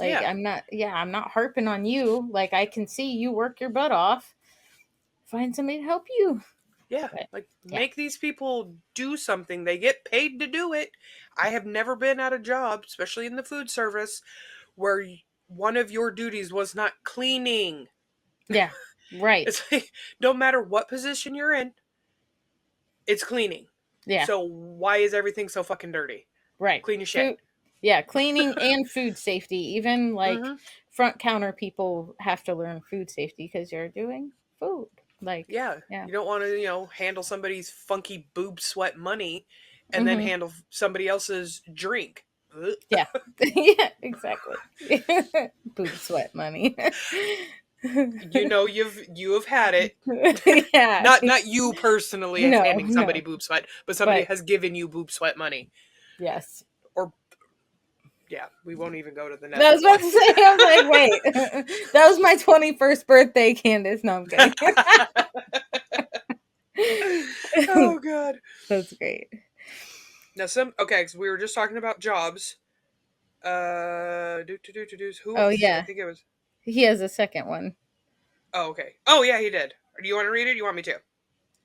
S3: Yeah,
S2: I'm not harping on you. Like I can see you work your butt off. Find somebody to help you.
S3: yeah.
S2: But
S3: Like
S2: yeah,
S3: make these people do something. They get paid to do it. I have never been at a job, especially in the food service, where one of your duties was not cleaning.
S2: yeah, right,
S3: It's like no matter what position you're in, it's cleaning.
S2: yeah,
S3: So why is everything so fucking dirty?
S2: right.
S3: Clean your shit.
S2: Food, yeah, cleaning and food safety. Even like
S3: Hmm.
S2: front counter people have to learn food safety because you're doing food. Like,
S3: Yeah.
S2: yeah,
S3: You don't want to, handle somebody's funky boob sweat money and then
S2: hmm,
S3: handle somebody else's drink. Ugh.
S2: yeah, yeah, exactly. Boob sweat money.
S3: You have had it.
S2: Yeah,
S3: Not you personally
S2: no,
S3: handing somebody
S2: no,
S3: boob sweat, but somebody
S2: but
S3: has given you boob sweat money.
S2: yes.
S3: Or yeah, we won't even go to the
S2: I
S3: nether
S2: was about to say, I was like, wait, that was my 21st birthday, Candace. No, I'm kidding.
S3: Oh god.
S2: That's great.
S3: Now okay, because we were just talking about jobs. Who
S2: Oh,
S3: else? I
S2: yeah.
S3: think it was.
S2: He has a second one.
S3: Oh, okay. Oh, yeah, he did. Do you want to read it? Do you want me to?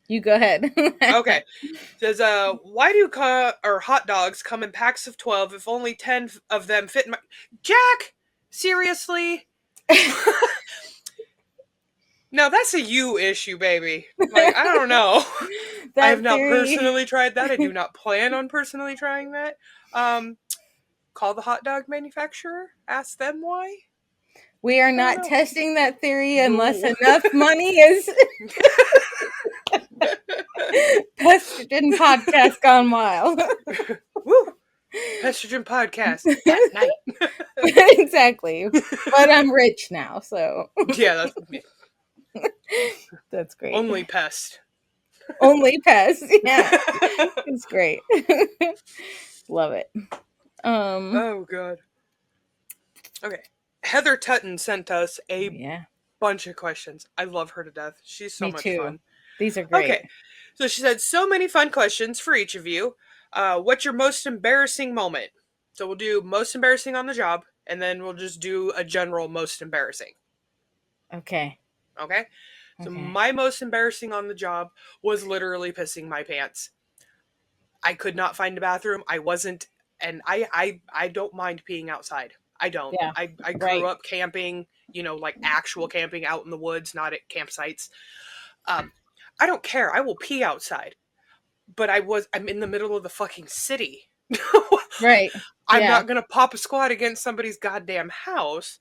S2: You go ahead.
S3: Okay. It says, why do hot dogs come in packs of 12 if only 10 of them fit in my... Jack! Seriously? Now, that's a you issue, baby. Like, I don't know. I have
S2: That
S3: not
S2: theory.
S3: personally tried that. I do not plan on personally trying that. Call the hot dog manufacturer. Ask them why.
S2: We are
S3: I don't
S2: not
S3: know.
S2: testing that theory unless
S3: Boo.
S2: enough money is Pestrogen podcast gone wild.
S3: Woo! Pestrogen podcast at night.
S2: Exactly. But I'm rich now, so
S3: Yeah,
S2: that's great.
S3: only pest.
S2: Only pest. Yeah. It's great. Love it.
S3: Oh god. Okay. Heather Tutton sent us a
S2: Yeah.
S3: bunch of questions. I love her to death. She's so
S2: Me
S3: much
S2: too.
S3: fun.
S2: These are great.
S3: Okay. So she said, so many fun questions for each of you. What's your most embarrassing moment? So we'll do most embarrassing on the job, and then we'll just do a general most embarrassing.
S2: Okay.
S3: Okay? So
S2: Okay.
S3: my most embarrassing on the job was literally pissing my pants. I could not find a bathroom. I wasn't, and I don't mind peeing outside. I don't.
S2: Yeah.
S3: I grew
S2: Right.
S3: up camping, like actual camping out in the woods, not at campsites. I don't care. I will pee outside. But I'm in the middle of the fucking city.
S2: Right.
S3: I'm
S2: Yeah.
S3: not gonna pop a squat against somebody's goddamn house.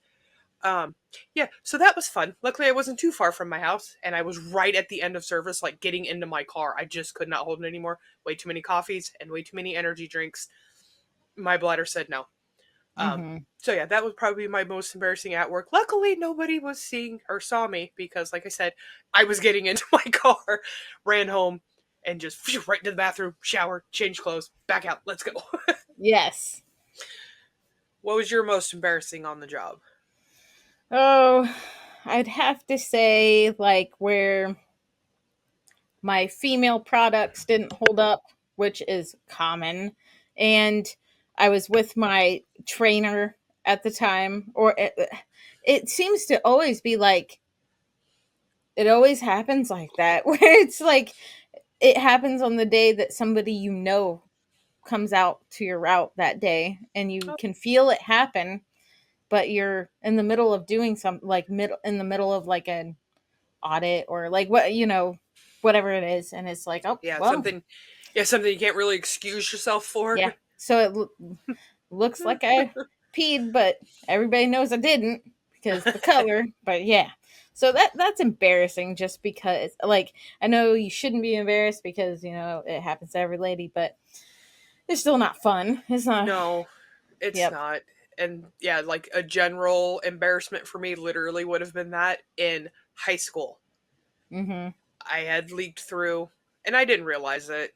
S3: Um, yeah, so that was fun. Luckily, I wasn't too far from my house, and I was right at the end of service, like getting into my car. I just could not hold it anymore. Way too many coffees and way too many energy drinks. My bladder said no.
S2: Mm-hmm.
S3: So yeah, that was probably my most embarrassing at work. Luckily, nobody was seeing or saw me because, like I said, I was getting into my car, ran home, and just phew, right to the bathroom, shower, change clothes, back out. Let's go.
S2: Yes.
S3: What was your most embarrassing on the job?
S2: Oh, I'd have to say, like, where my female products didn't hold up, which is common. And I was with my trainer at the time, or it seems to always be like, it always happens like that, where it's like, it happens on the day that somebody comes out to your route that day, and you
S3: Oh,
S2: can feel it happen, but you're in the middle of doing something, like in the middle of like an audit or like whatever it is, and it's like, oh
S3: yeah,
S2: well,
S3: something you can't really excuse yourself for.
S2: yeah. So looks like I peed, but everybody knows I didn't because the color. But yeah, so that's embarrassing, just because, like, I know you shouldn't be embarrassed because it happens to every lady, but it's still not fun. It's not.
S3: No, it's
S2: Yep.
S3: not. And yeah, like a general embarrassment for me literally would have been that in high school.
S2: Mm-hmm.
S3: I had leaked through and I didn't realize it.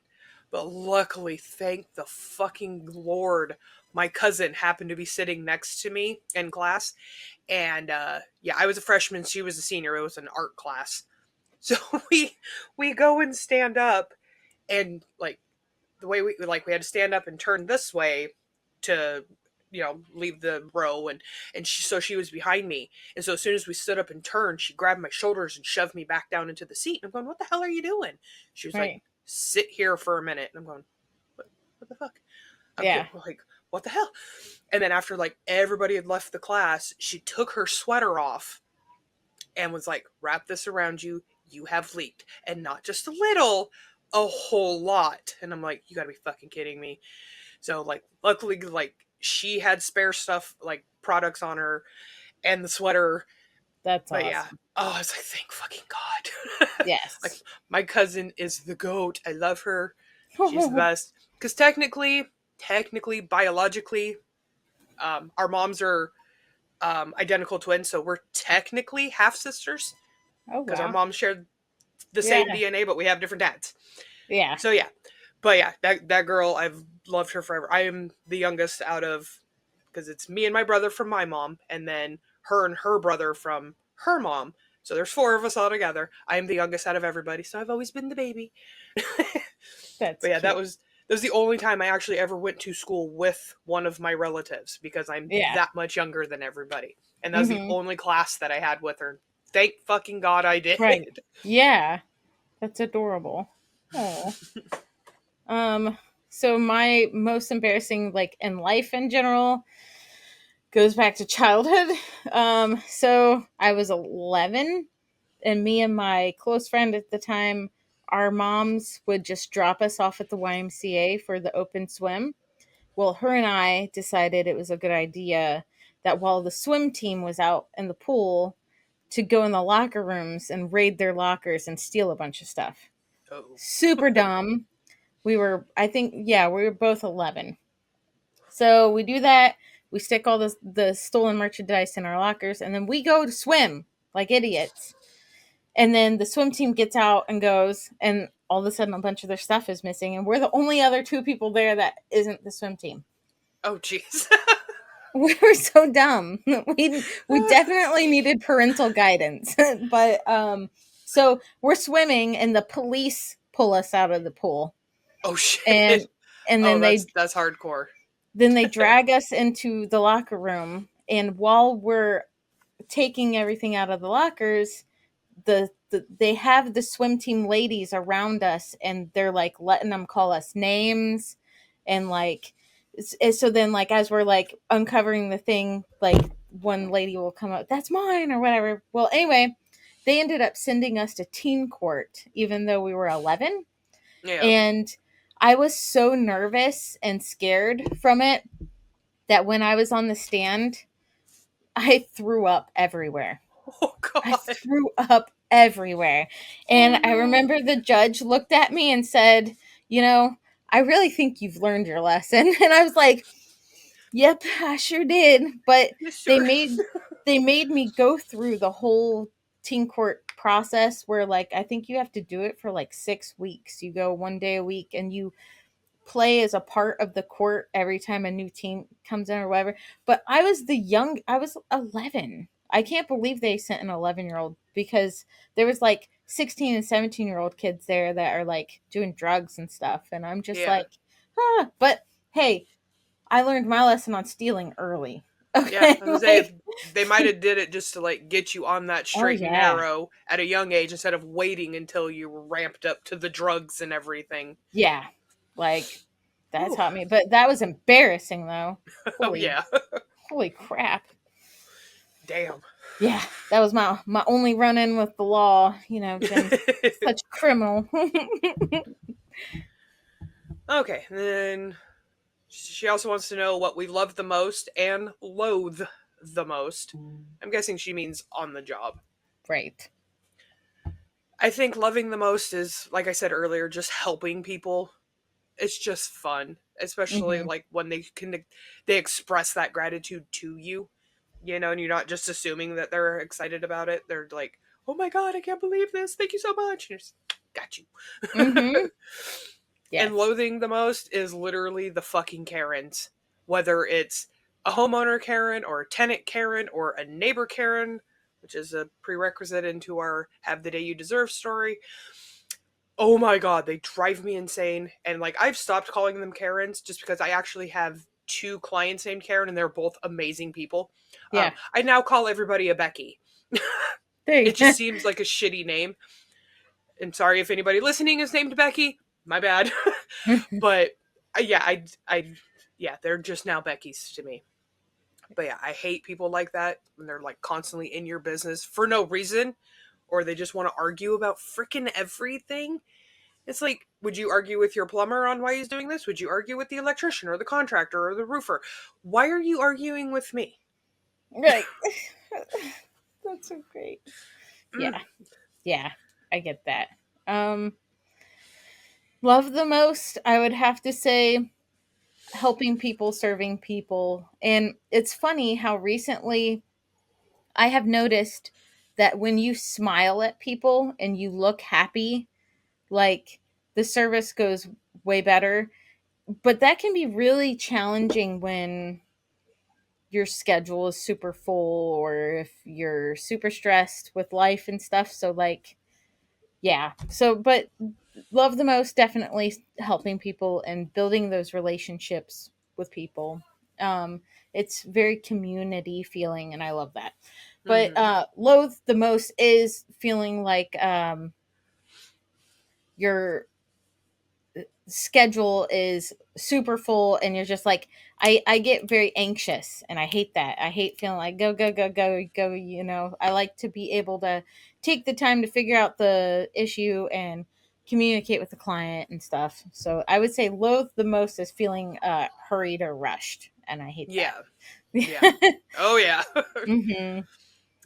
S3: But luckily, thank the fucking Lord, my cousin happened to be sitting next to me in class. And yeah, I was a freshman, she was a senior. It was an art class. So we go and stand up, and like the way we had to stand up and turn this way to leave the row, and she was behind me, and so as soon as we stood up and turned, she grabbed my shoulders and shoved me back down into the seat, and I'm going, what the hell are you doing? She was like,
S2: Right.
S3: sit here for a minute, and I'm going, what the fuck? I'm
S2: Yeah.
S3: like, what the hell? And then after like everybody had left the class, she took her sweater off and was like, wrap this around you, you have leaked, and not just a little, a whole lot. And I'm like, you gotta be fucking kidding me. So like luckily, like, she had spare stuff, like products on her and the sweater.
S2: That's
S3: But yeah,
S2: awesome.
S3: oh, I was like, thank fucking God. Like,
S2: Yes.
S3: my cousin is the goat. I love her. She's the best. Because technically, biologically, our moms are identical twins, so we're technically half sisters
S2: Oh
S3: because our
S2: wow.
S3: moms shared the
S2: Yeah.
S3: same DNA, but we have different dads.
S2: Yeah.
S3: So yeah, but yeah, that girl, I've loved her forever. I am the youngest out of, because it's me and my brother from my mom, and then her and her brother from her mom. So there's four of us all together. I am the youngest out of everybody, so I've always been the baby.
S2: That's
S3: But yeah,
S2: cute.
S3: that was the only time I actually ever went to school with one of my relatives, because I'm
S2: Yeah.
S3: that much younger than everybody. And that was the
S2: Mm-hmm.
S3: only class that I had with her. Thank fucking God I did.
S2: Right. Yeah. That's adorable. Oh. Um. So my most embarrassing, like, in life in general, goes back to childhood. So I was 11, and me and my close friend at the time, our moms would just drop us off at the YMCA for the open swim. Well, her and I decided it was a good idea that while the swim team was out in the pool, to go in the locker rooms and raid their lockers and steal a bunch of stuff.
S3: Oh.
S2: Super dumb. I think, yeah, we were both 11. So we do that. We stick all the stolen merchandise in our lockers, and then we go to swim like idiots. And then the swim team gets out and goes, and all of a sudden a bunch of their stuff is missing, and we're the only other two people there that isn't the swim team.
S3: Oh, jeez.
S2: We were so dumb. We definitely needed parental guidance. But so we're swimming, and the police pull us out of the pool.
S3: Oh, shit.
S2: And and
S3: Oh,
S2: then
S3: that's hardcore.
S2: they drag us into the locker room, and while we're taking everything out of the lockers, they have the swim team ladies around us, and they're like letting them call us names, and like, so then, like, as we're like uncovering the thing, like, one lady will come up, that's mine or whatever. Well, anyway, they ended up sending us to teen court even though we were 11.
S3: Yeah.
S2: And I was so nervous and scared from it that when I was on the stand, I threw up everywhere.
S3: Oh
S2: I
S3: God.
S2: threw up everywhere. And
S3: Oh
S2: I
S3: no.
S2: remember the judge looked at me and said, you know, I really think you've learned your lesson. And I was like, yep, I sure did. But
S3: You
S2: they
S3: sure?
S2: made me go through the whole teen court process where like I think you have to do it for like 6 weeks. You go one day a week and you play as a part of the court every time a new team comes in or whatever. But I was 11. I can't believe they sent an 11-year-old because there was like 16 and 17-year-old kids there that are like doing drugs and stuff. And I'm just
S3: Yeah.
S2: like, but hey, I learned my lesson on stealing early.
S3: Yeah,
S2: Okay.
S3: I was gonna
S2: Like,
S3: say they might have did it just to like get you on that
S2: oh
S3: straight and
S2: yeah.
S3: narrow at a young age instead of waiting until you were ramped up to the drugs and everything.
S2: Yeah. Like that
S3: Whew.
S2: taught me. But that was embarrassing though.
S3: Oh
S2: Holy
S3: yeah.
S2: holy crap.
S3: Damn.
S2: Yeah, that was my only run in with the law. You know, Jenny's such a criminal.
S3: Okay, then she also wants to know what we love the most and loathe the most. I'm guessing she means on the job.
S2: Right.
S3: I think loving the most is, like I said earlier, just helping people. It's just fun, especially
S2: Mm-hmm.
S3: like when they express that gratitude to you, and you're not just assuming that they're excited about it. They're like, "Oh my god, I can't believe this! Thank you so much." And you're just, got you.
S2: Mm-hmm.
S3: And
S2: Yes.
S3: loathing the most is literally the fucking Karens. Whether it's a homeowner Karen or a tenant Karen or a neighbor Karen, which is a prerequisite into our Have the Day You Deserve story. Oh my god, they drive me insane. And like I've stopped calling them Karens just because I actually have two clients named Karen and they're both amazing people.
S2: Yeah.
S3: I now call everybody a Becky.
S2: There you
S3: It just seems like a shitty name. And sorry if anybody listening is named Becky. My bad.
S2: go.
S3: But yeah, yeah, they're just now Becky's to me. But yeah, I hate people like that when they're like constantly in your business for no reason, or they just want to argue about freaking everything. It's like, would you argue with your plumber on why he's doing this? Would you argue with the electrician or the contractor or the roofer? Why are you arguing with me?
S2: Right. That's so great.
S3: Mm.
S2: Yeah. Yeah. I get that. Um, love the most, I would have to say helping people, serving people. And it's funny how recently I have noticed that when you smile at people and you look happy, like the service goes way better. But that can be really challenging when your schedule is super full or if you're super stressed with life and stuff. So, like, yeah. So, but love the most definitely helping people and building those relationships with people. It's very community feeling, and I love that. But
S3: Hmm.
S2: loathe the most is feeling like your schedule is super full and you're just like I get very anxious and I hate that. I hate feeling like go go go go go, I like to be able to take the time to figure out the issue and communicate with the client and stuff. So I would say loathe the most is feeling hurried or rushed, and I hate
S3: Yeah, yeah.
S2: that.
S3: Oh yeah.
S2: Mhm.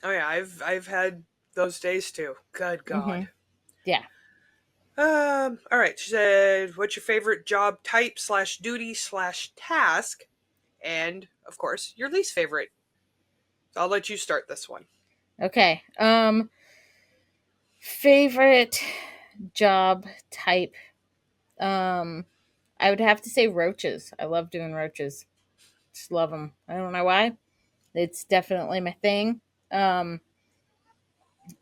S3: Oh yeah. I've had those days too. Good God.
S2: Mhm. Yeah.
S3: All right. She said, "What's your favorite job type slash duty slash task?" And of course, your least favorite. So I'll let you start this one.
S2: Okay. Favorite job type. Um I would have to say roaches. I love doing roaches. Just love them. I don't know why. It's definitely my thing. Um,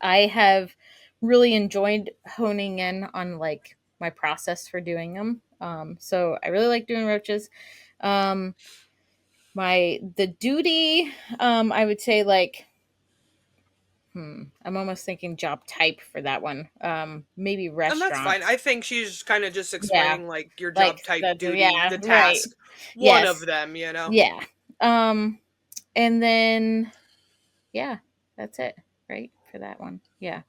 S2: I have really enjoyed honing in on like my process for doing them. So I really like doing roaches. Um, the duty, I would say like, I'm almost thinking job type for that one. Maybe
S3: And that's fine. I
S2: restaurants.
S3: think she's kind of just
S2: Yeah,
S3: explaining like your
S2: like
S3: job type,
S2: that's
S3: duty,
S2: yeah,
S3: the
S2: right.
S3: task. One of
S2: Yes,
S3: them.
S2: yeah. Um, and then yeah, that's it, right? For that one. Yeah.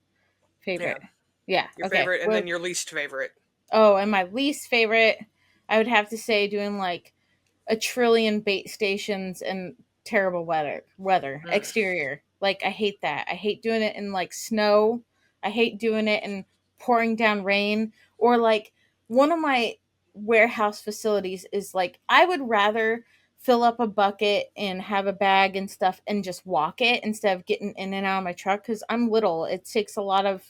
S3: Yeah.
S2: Favorite. Yeah.
S3: Your
S2: Okay.
S3: favorite and
S2: Well,
S3: then your least favorite.
S2: Oh, and my least favorite, I would have to say doing like a trillion bait stations and terrible weather
S3: Mm.
S2: exterior. Like I hate that. I hate doing it in like snow. I hate doing it in pouring down rain, or like one of my warehouse facilities is like I would rather fill up a bucket and have a bag and stuff and just walk it instead of getting in and out of my truck, cuz I'm little. It takes a lot of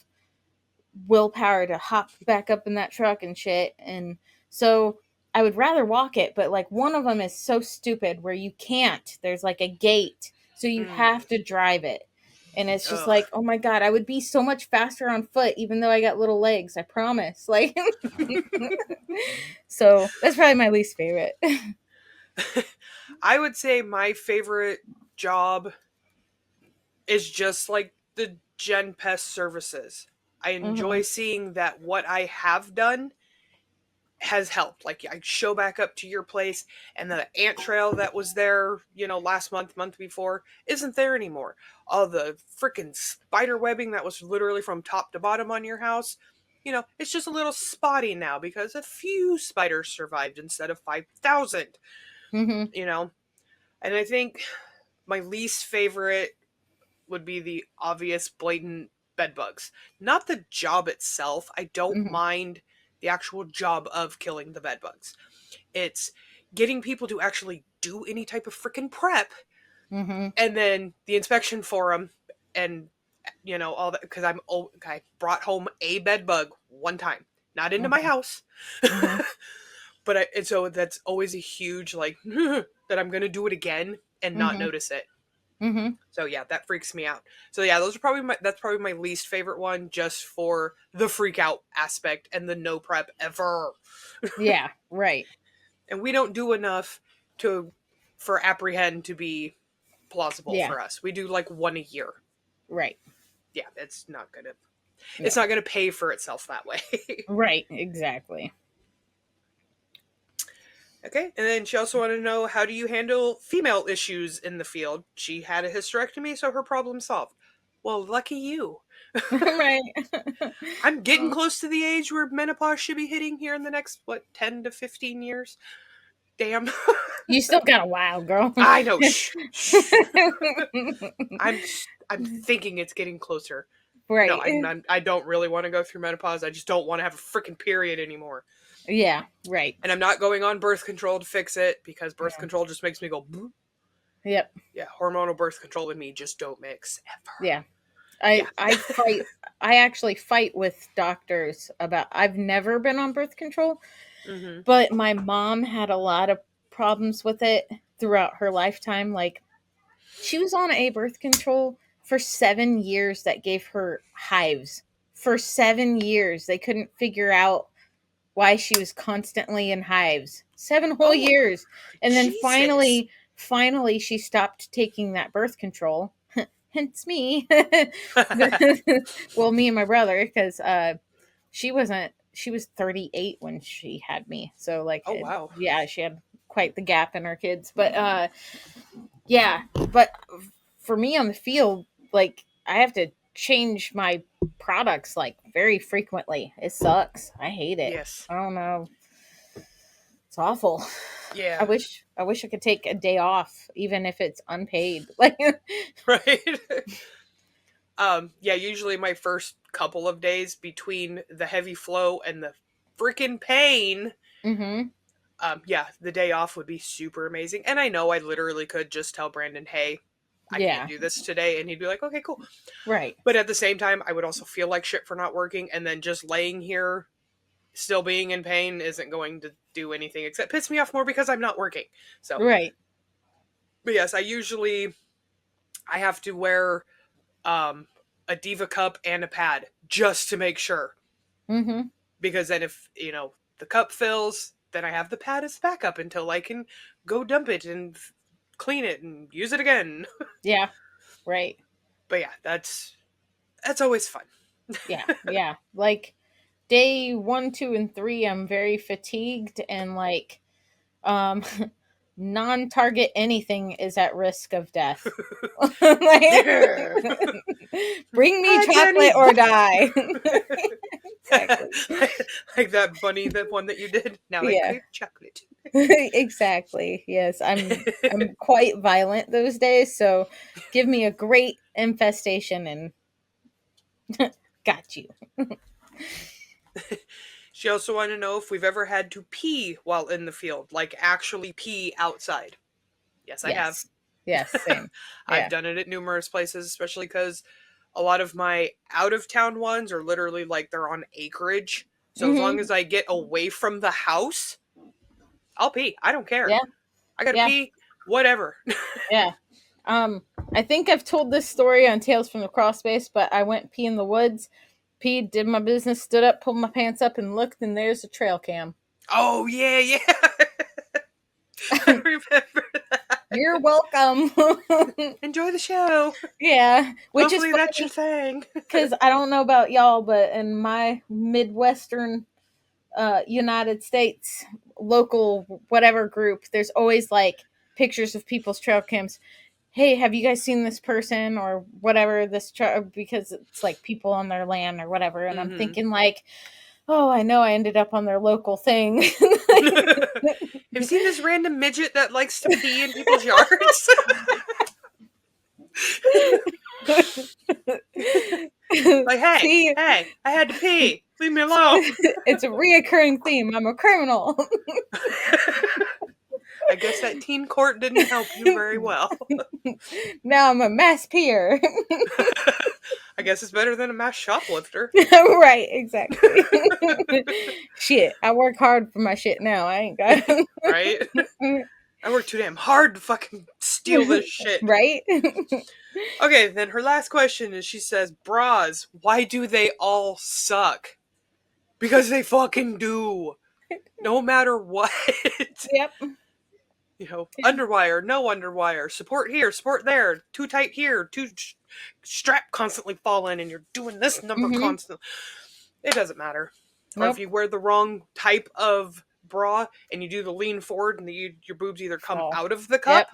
S2: willpower to hop back up in that truck and shit. And so I would rather walk it, but like one of them is so stupid where you can't. There's like a gate, so you
S3: Mm.
S2: have to drive it. And it's just
S3: Ugh.
S2: like, oh my god, I would be so much faster on foot even though I got little legs, I promise. Like so that's probably my least favorite.
S3: I would say my favorite job is just like the Gen Pest services. I enjoy
S2: Mhm.
S3: seeing that what I have done has helped. Like I show back up to your place and the ant trail that was there, last month before, isn't there anymore. All the freaking spider webbing that was literally from top to bottom on your house, it's just a little spotty now because a few spiders survived instead of 5,000,
S2: Mhm.
S3: you know. And I think my least favorite would be the obvious blatant bed bugs. Not the job itself. I don't
S2: Mhm.
S3: mind the actual job of killing the bed bugs. It's getting people to actually do any type of freaking prep,
S2: Mhm.
S3: and then the inspection for them, and all that, because I brought home a bed bug one time, not into my
S2: Mhm.
S3: house,
S2: Mhm.
S3: and so that's always a huge like that I'm gonna do it again and not
S2: Mhm.
S3: notice it.
S2: Mhm.
S3: So yeah, that freaks me out. So yeah, that's probably my least favorite one, just for the freak out aspect and the no prep ever.
S2: Yeah, right.
S3: And we don't do enough to for apprehend to be plausible
S2: Yeah,
S3: for us. We do like one a year.
S2: right.
S3: Yeah, it's
S2: No.
S3: not gonna pay for itself that way.
S2: Right, exactly.
S3: Okay, and then she also wanted to know, how do you handle female issues in the field? She had a hysterectomy, so her problem solved. Well, lucky you.
S2: Right.
S3: I'm getting close to the age where menopause should be hitting here in the next, 10 to 15 years. Damn.
S2: You still got a while, girl.
S3: I know. Shh. Shh. I'm I'm thinking it's getting closer. No,
S2: Right.
S3: I don't really want to go through menopause. I just don't want to have a freaking period anymore.
S2: Yeah, right.
S3: And I'm not going on birth control to fix it, because birth
S2: Yeah.
S3: control just makes me go boop.
S2: Yep.
S3: Yeah, hormonal birth control and me just don't mix ever.
S2: Yeah.
S3: Yeah.
S2: I actually fight with doctors about I've never been on birth control,
S3: Mm-hmm.
S2: but my mom had a lot of problems with it throughout her lifetime. Like she was on a birth control for 7 years that gave her hives. For 7 years. They couldn't figure out why she was constantly in hives. 7 whole
S3: Oh,
S2: years. And then
S3: Jesus.
S2: finally she stopped taking that birth control. Hence me. Well, me and my brother, because she was 38 when she had me. So like
S3: Oh, wow.
S2: yeah, she had quite the gap in her kids. But yeah, but for me on the field, like I have to change my products like very frequently. It sucks. I hate it.
S3: Yes.
S2: I don't know. It's awful.
S3: Yeah.
S2: I wish I could take a day off, even if it's unpaid. Like
S3: Right. Yeah, usually my first couple of days between the heavy flow and the freaking pain,
S2: mm-hmm.
S3: yeah, the day off would be super amazing. And I know I literally could just tell Brandon, hey, I can't
S2: Yeah.
S3: do this today. And he'd be like, okay, cool.
S2: Right.
S3: But at the same time, I would also feel like shit for not working. And then just laying here, still being in pain, isn't going to do anything except piss me off more because I'm not working. So,
S2: Right.
S3: but yes, I have to wear um, a Diva cup and a pad just to make sure.
S2: Mm-hmm.
S3: Because then if, the cup fills, then I have the pad as backup until I can go dump it and clean it and use it again.
S2: Yeah. Right.
S3: But yeah, that's always fun.
S2: Yeah. Yeah. Like day 1, 2, and 3, I'm very fatigued and like um non-target anything is at risk of death. Like,
S3: Yeah.
S2: bring me
S3: Hi,
S2: chocolate
S3: Jenny.
S2: or die. Exactly.
S3: Like that bunny, the one that you did. Now I
S2: Yeah.
S3: crave chocolate.
S2: Exactly. Yes, I'm quite violent those days, so give me a great infestation and got you.
S3: She also wanted to know if we've ever had to pee while in the field, like actually pee outside. Yes, I have.
S2: Yes. Yes, same.
S3: I've
S2: Yeah.
S3: done it at numerous places, especially because a lot of my out of town ones are literally like they're on acreage. So as long
S2: Mhm.
S3: as I get away from the house, I'll pee. I don't care.
S2: Yeah.
S3: I gotta
S2: Yeah.
S3: pee, whatever.
S2: Yeah. I think I've told this story on Tales from the Crawl Space, but I went pee in the woods, peed, did my business, stood up, pulled my pants up, and looked, and there's a trail cam.
S3: Oh, yeah, yeah. I remember that.
S2: You're welcome.
S3: Enjoy the show.
S2: Yeah, which is
S3: Hopefully that's your
S2: funny
S3: thing.
S2: because I don't know about y'all, but in my Midwestern United States local whatever group, there's always like pictures of people's trail cams. Hey, have you guys seen this person or whatever this because it's like people on their land or whatever, and I'm
S3: Mm-hmm.
S2: thinking like, oh, I know I ended up on their local thing.
S3: Have you seen this random midget that likes to pee in people's yards? Like, hey,
S2: See,
S3: hey, I had to pee. Leave me alone.
S2: it's a reoccurring theme. I'm a criminal.
S3: I guess that teen court didn't help you very well.
S2: Now I'm a mass peer.
S3: I guess it's better than a mass shoplifter.
S2: Right, exactly. Shit, I work hard for my shit now. I ain't got
S3: Right? I work too damn hard to fucking steal this shit.
S2: right.
S3: Okay, then her last question is she says, bras, why do they all suck? Because they fucking do. No matter what.
S2: Yep.
S3: You know, underwire, no underwire, support here, support there, too tight here, strap constantly falling, and you're doing this number
S2: Mm-hmm.
S3: constantly. It doesn't matter. Or if
S2: Nope.
S3: you wear the wrong type of bra and you do the lean forward and your boobs either come
S2: Fall.
S3: out of the
S2: Yep.
S3: cup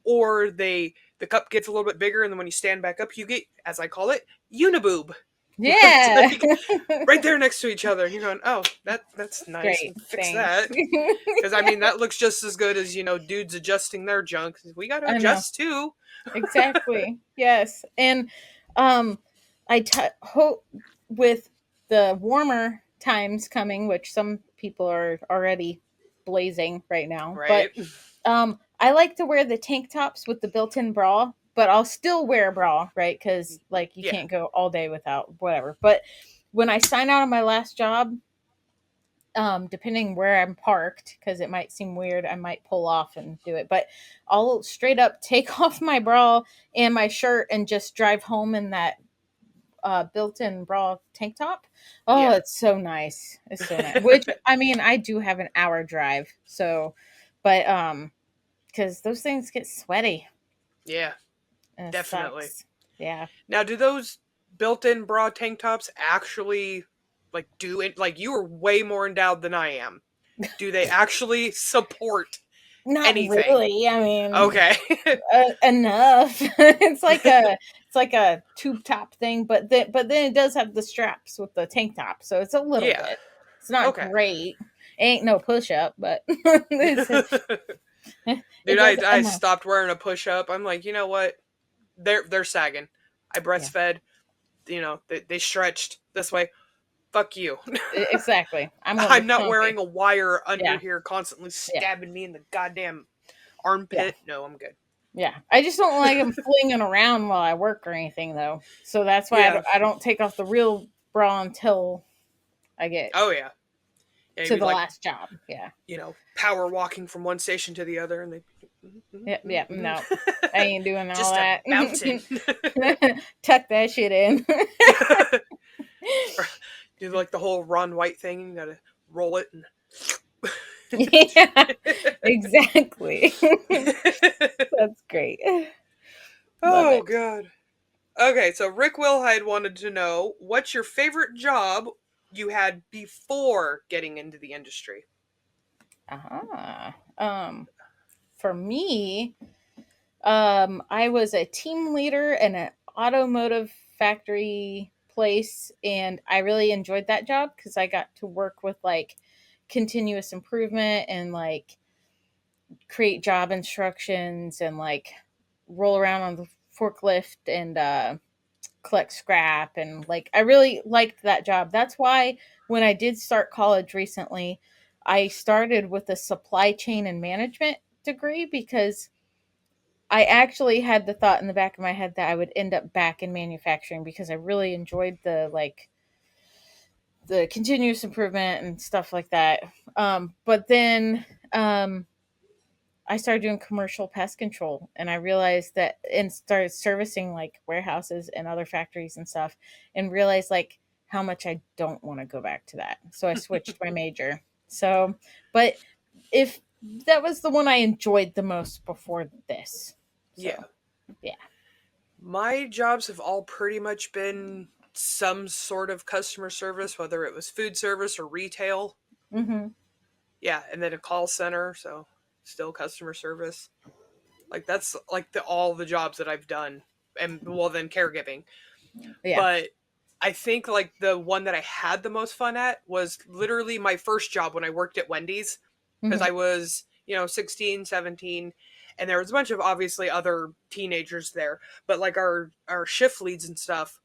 S3: or the cup gets a little bit bigger, and then when you stand back up, you get, as I call it, uniboob.
S2: Yeah.
S3: Like, right there next to each other, and you're going, oh, that's nice.
S2: Great.
S3: Fix
S2: Thanks.
S3: that. Because I mean, that looks just as good as dudes adjusting their junk. We got to
S2: I know.
S3: adjust too.
S2: Exactly. Yes. And I hope with the warmer times coming, which some people are already blazing right now, but
S3: Right.
S2: I like to wear the tank tops with the built-in bra, but I'll still wear a bra, right? Because like you
S3: Yeah.
S2: can't go all day without whatever. But when I sign out of my last job, depending where I'm parked, because it might seem weird, I might pull off and do it. But I'll straight up take off my bra and my shirt and just drive home in that built-in bra tank top. Oh,
S3: Yeah.
S2: it's so nice. It's so nice. Which I mean, I do have an hour drive, so, but because those things get sweaty.
S3: Yeah.
S2: And it
S3: Definitely.
S2: sucks. Yeah.
S3: Now, do those built-in bra tank tops actually like do it? Like, you are way more endowed than I am. Do they actually support
S2: Not
S3: anything?
S2: really. I mean,
S3: Okay.
S2: enough. It's like a tube top thing, but then it does have the straps with the tank top, so it's a little
S3: Yeah.
S2: bit. It's not
S3: Okay.
S2: great. Ain't no push up, but it
S3: Dude,
S2: does
S3: I
S2: enough.
S3: stopped wearing a push-up. I'm like, you know what? They're sagging. I
S2: Yeah.
S3: breastfed. They stretched this way. Fuck you.
S2: Exactly. I'm gonna be
S3: I'm not
S2: comfy.
S3: wearing a wire under
S2: Yeah.
S3: here constantly
S2: Yeah.
S3: stabbing me in the goddamn
S2: Yeah.
S3: armpit. No, I'm good.
S2: Yeah. I just don't like them flinging around while I work or anything, though. So that's why
S3: Yeah.
S2: I don't take off the real bra until I get
S3: Oh yeah. Yeah,
S2: to
S3: you'd
S2: the
S3: like,
S2: last job. Yeah.
S3: power walking from one station to the other, and they.
S2: Yep. Yep. No, I ain't doing all
S3: Just
S2: that.
S3: bouncing.
S2: Tuck that shit in.
S3: Do like the whole Ron White thing. You gotta roll it and.
S2: Yeah, exactly. That's great. Love
S3: Oh
S2: it.
S3: god. Okay, so Rick Wilhide wanted to know what's your favorite job you had before getting into the industry?
S2: For me, I was a team leader in an automotive factory place, and I really enjoyed that job because I got to work with like continuous improvement and like create job instructions and like roll around on the forklift and collect scrap, and like I really liked that job. That's why when I did start college recently, I started with a supply chain and management degree because I actually had the thought in the back of my head that I would end up back in manufacturing because I really enjoyed the like the continuous improvement and stuff like that. But then I started doing commercial pest control, and I realized that and started servicing like warehouses and other factories and stuff, and realized like how much I don't want to go back to that. So I switched my major. So, but if that was the one I enjoyed the most before this. So,
S3: Yeah.
S2: yeah.
S3: My jobs have all pretty much been some sort of customer service, whether it was food service or retail.
S2: Mhm.
S3: Yeah, and then a call center, so still customer service. Like that's like all the jobs that I've done, and well, then caregiving.
S2: Yeah.
S3: But I think like the one that I had the most fun at was literally my first job when I worked at Wendy's, because
S2: Mhm.
S3: I was 16, 17, and there was a bunch of obviously other teenagers there, but like our shift leads and stuff,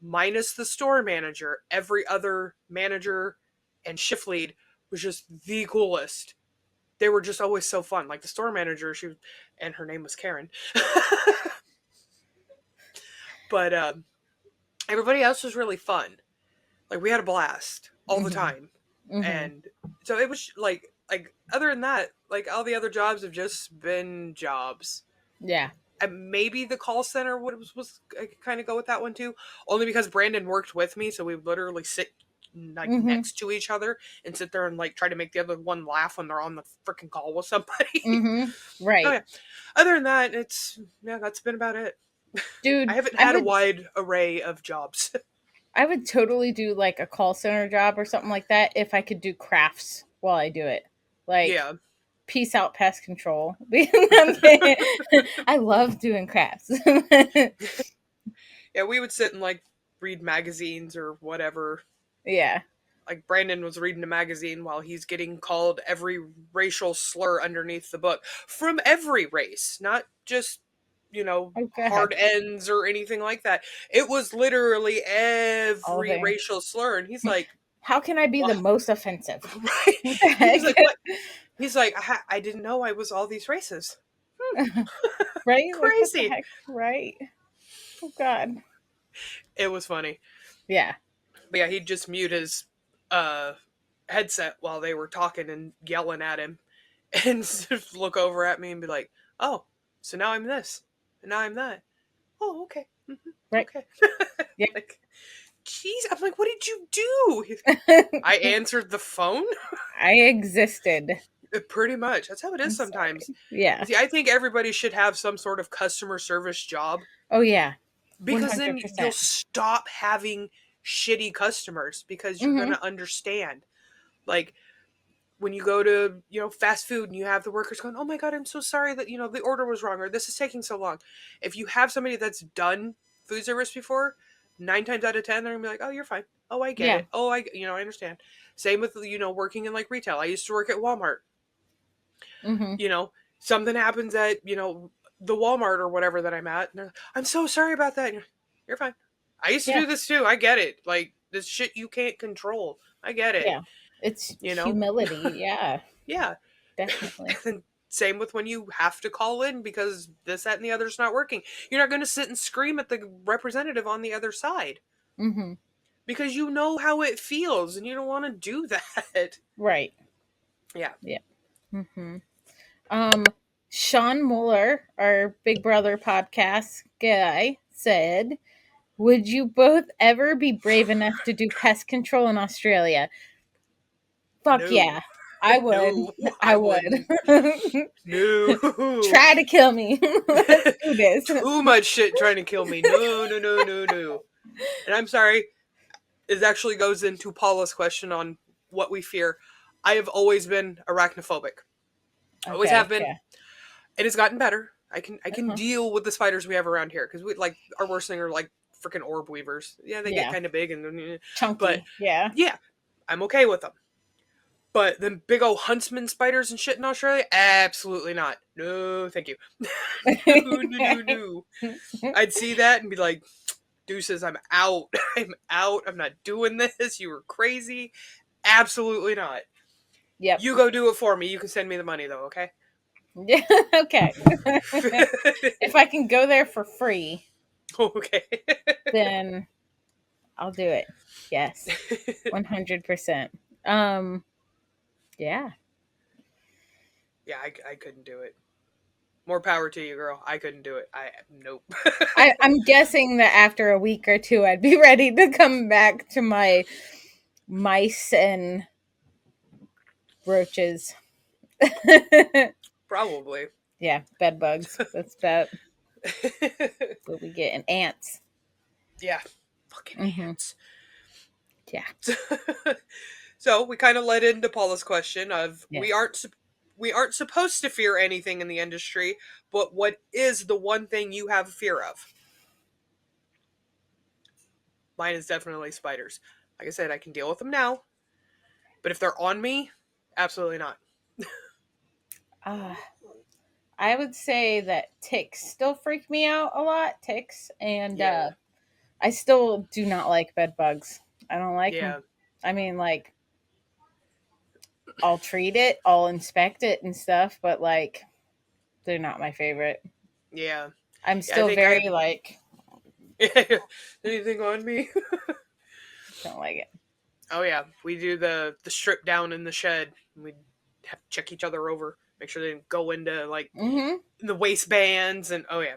S3: minus the store manager, every other manager and shift lead was just the coolest. They were just always so fun. Like the store manager, and her name was Karen. But everybody else was really fun. Like we had a blast all the
S2: Mhm.
S3: time.
S2: Mhm.
S3: And so it was like other than that, like all the other jobs have just been jobs.
S2: Yeah.
S3: And maybe the call center was I could kind of go with that one too, only because Brandon worked with me, so we would literally sit like
S2: Mhm.
S3: next to each other and sit there and like try to make the other one laugh when they're on the freaking call with somebody.
S2: Mhm.
S3: Oh
S2: Right.
S3: yeah. Other than that, that's been about it. I
S2: Dude,
S3: haven't
S2: I
S3: had a
S2: would
S3: wide array of jobs.
S2: I would totally do like a call center job or something like that if I could do crafts while I do it. Like
S3: Yeah.
S2: peace out pest control. I love doing crafts.
S3: Yeah, we would sit and like read magazines or whatever.
S2: Yeah.
S3: Like Brandon was reading a magazine while he's getting called every racial slur underneath the book from every race, not just,
S2: Oh
S3: hard
S2: god.
S3: ends or anything like that. It was literally
S2: All
S3: every
S2: there.
S3: racial slur. And he's like,
S2: How can I be the
S3: what?
S2: most offensive?
S3: Right?
S2: What the
S3: He's
S2: heck?
S3: like, what? He's like, I didn't know I was all these races.
S2: Right? Like what the
S3: Crazy.
S2: heck? Right? Oh god.
S3: It was funny.
S2: Yeah.
S3: But yeah, he'd just mute his uh, headset while they were talking and yelling at him, and just look over at me and be like, "Oh, so now I'm this, and now I'm that. Oh, okay,
S2: Right.
S3: okay."
S2: Yep.
S3: Like, jeez, I'm like, "What did you do?" I answered the phone.
S2: I existed.
S3: Pretty much. That's how it is
S2: I'm sorry.
S3: sometimes.
S2: Yeah.
S3: See, I think everybody should have some sort of customer service job,
S2: Oh yeah.
S3: because then you'll
S2: 100%.
S3: stop having shitty customers because you're
S2: Mhm.
S3: gonna understand. Like when you go to fast food and you have the workers going, "Oh my god, I'm so sorry that the order was wrong or this is taking so long." If you have somebody that's done food service before, 9 times out of 10 they're gonna be like, "Oh, you're fine. Oh, I get
S2: Yeah.
S3: it. Oh, I understand." Same with working in like retail. I used to work at Walmart.
S2: Mhm.
S3: you know Something happens at the Walmart or whatever that I'm at, and they're like, "I'm so sorry about that." And you're fine. I used to
S2: Yeah.
S3: do this too. I get it. Like this shit you can't control. I get it.
S2: Yeah. It's
S3: you know
S2: humility. Yeah.
S3: yeah.
S2: Definitely.
S3: And same with when you have to call in because this, that, and the other's not working. You're not going to sit and scream at the representative on the other side
S2: Mhm.
S3: because you know how it feels and you don't want to do that.
S2: Right.
S3: Yeah.
S2: Yeah. Mhm. Um, Sean Mueller, our Big Brother podcast guy, said, "Would you both ever be brave enough to do pest control in Australia?" Fuck
S3: No.
S2: yeah. I would.
S3: No,
S2: I
S3: I
S2: would.
S3: wouldn't. No.
S2: Try to kill me. Let's do this.
S3: Too much shit trying to kill me. No, no, no, no, no. And I'm sorry, it actually goes into Paula's question on what we fear. I have always been arachnophobic. Always have
S2: Okay.
S3: been.
S2: Yeah.
S3: It has gotten better. I can
S2: Uh-huh.
S3: deal with the spiders we have around here because we like our worst thing are like freaking orb weavers. Yeah, they
S2: Yeah.
S3: get kind of big and
S2: Chunky.
S3: but
S2: yeah.
S3: yeah, I'm okay with them. But them big old huntsman spiders and shit in Australia, absolutely not. No, thank you. No. I'd see that and be like, deuces, I'm out. I'm out. I'm not doing this. You were crazy. Absolutely not.
S2: Yep.
S3: You go do it for me. You can send me the money though, okay?
S2: Yeah. Okay. If I can go there for free,
S3: Okay.
S2: then I'll do it. Yes. 100%. Yeah.
S3: Yeah, I couldn't do it. More power to you, girl. I couldn't do it. Nope.
S2: I'm guessing that after a week or two, I'd be ready to come back to my mice and roaches.
S3: Probably.
S2: Yeah, bed bugs. That's about what we get. And ants.
S3: Yeah. Fucking ants.
S2: Yeah.
S3: So we kind of led into Paula's question of
S2: Yes.
S3: we aren't supposed to fear anything in the industry, but what is the one thing you have a fear of? Mine is definitely spiders. Like I said, I can deal with them now, but if they're on me, absolutely not.
S2: I would say that ticks still freak me out a lot. Ticks. And I still do not like bed bugs. I don't like them. I mean, like, I'll treat it, I'll inspect it and stuff, but like, they're not my favorite.
S3: Yeah.
S2: I'm still very like,
S3: anything on me?
S2: don't like it.
S3: Oh yeah, we do the strip down in the shed. We have to check each other over, make sure they didn't go into like the waistbands and oh yeah.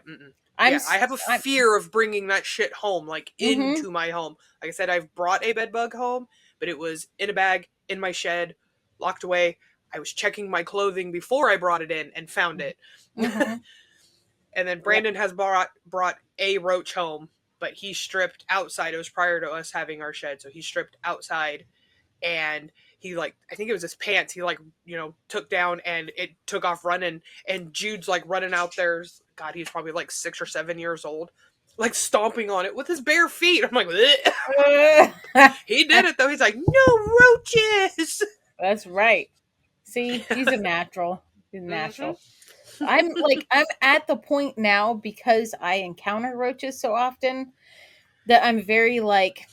S3: I have a fear of bringing that shit home, like into my home. Like I said, I've brought a bed bug home, but it was in a bag in my shed, locked away. I was checking my clothing before I brought it in and found it. And then Brandon has brought a roach home, but he stripped outside. It was prior to us having our shed, so he stripped outside, and he like I think it was his pants. He like took down and it took off running. And Jude's like running out there. God, he's probably like 6 or 7 years old, like stomping on it with his bare feet. I'm like, he did it though. He's like, no roaches.
S2: That's right. See, he's a natural. He's a natural. I'm at the point now because I encounter roaches so often that I'm very like,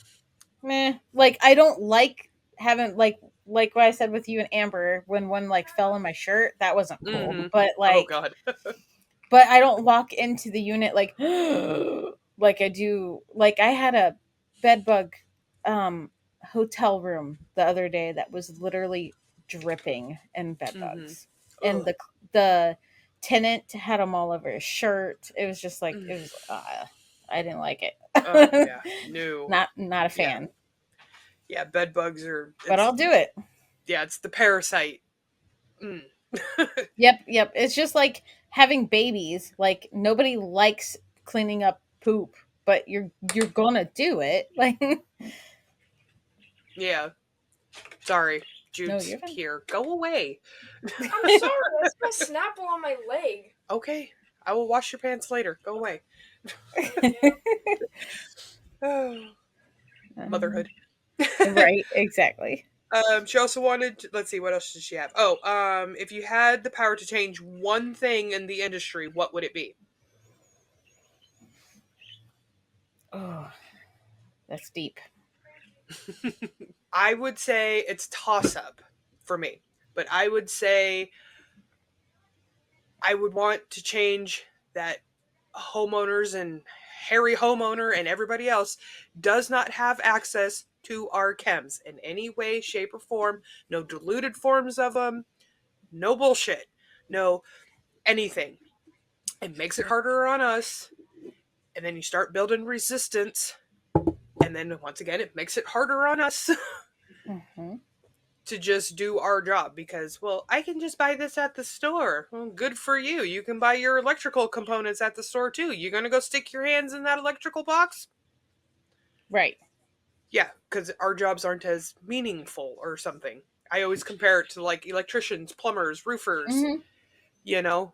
S2: meh. Like I don't like having like what I said with you and Amber when one like fell in my shirt. That wasn't cool. But like,
S3: oh god.
S2: But I don't walk into the unit like like I do. Like I had a bed bug hotel room the other day that was literally dripping in bed bugs. And the tenant had them all over his shirt. It was just like it was I didn't like it.
S3: Oh yeah. No.
S2: Not a fan.
S3: Yeah, bed bugs are
S2: but I'll do it.
S3: Yeah, it's the parasite.
S2: Yep. It's just like having babies. Like nobody likes cleaning up poop, but you're gonna do it. Like
S3: yeah. Sorry, Jude's here. Go away.
S4: I'm sorry, that's my Snapple on my leg.
S3: Okay, I will wash your pants later. Go away. Motherhood.
S2: Right, exactly.
S3: She also wanted let's see, what else did she have? If you had the power to change one thing in the industry, what would it be?
S2: Oh, that's deep.
S3: I would say it's toss-up for me. But I would say I would want to change that homeowners and hairy homeowner and everybody else does not have access to our chems in any way, shape, or form. No diluted forms of them. No bullshit. No anything. It makes it harder on us. And then you start building resistance. And then once again, it makes it harder on us to just do our job because, well, I can just buy this at the store. Well, good for you. You can buy your electrical components at the store too. You gonna go stick your hands in that electrical box?
S2: Right.
S3: Yeah, because our jobs aren't as meaningful or something. I always compare it to like electricians, plumbers, roofers. You know,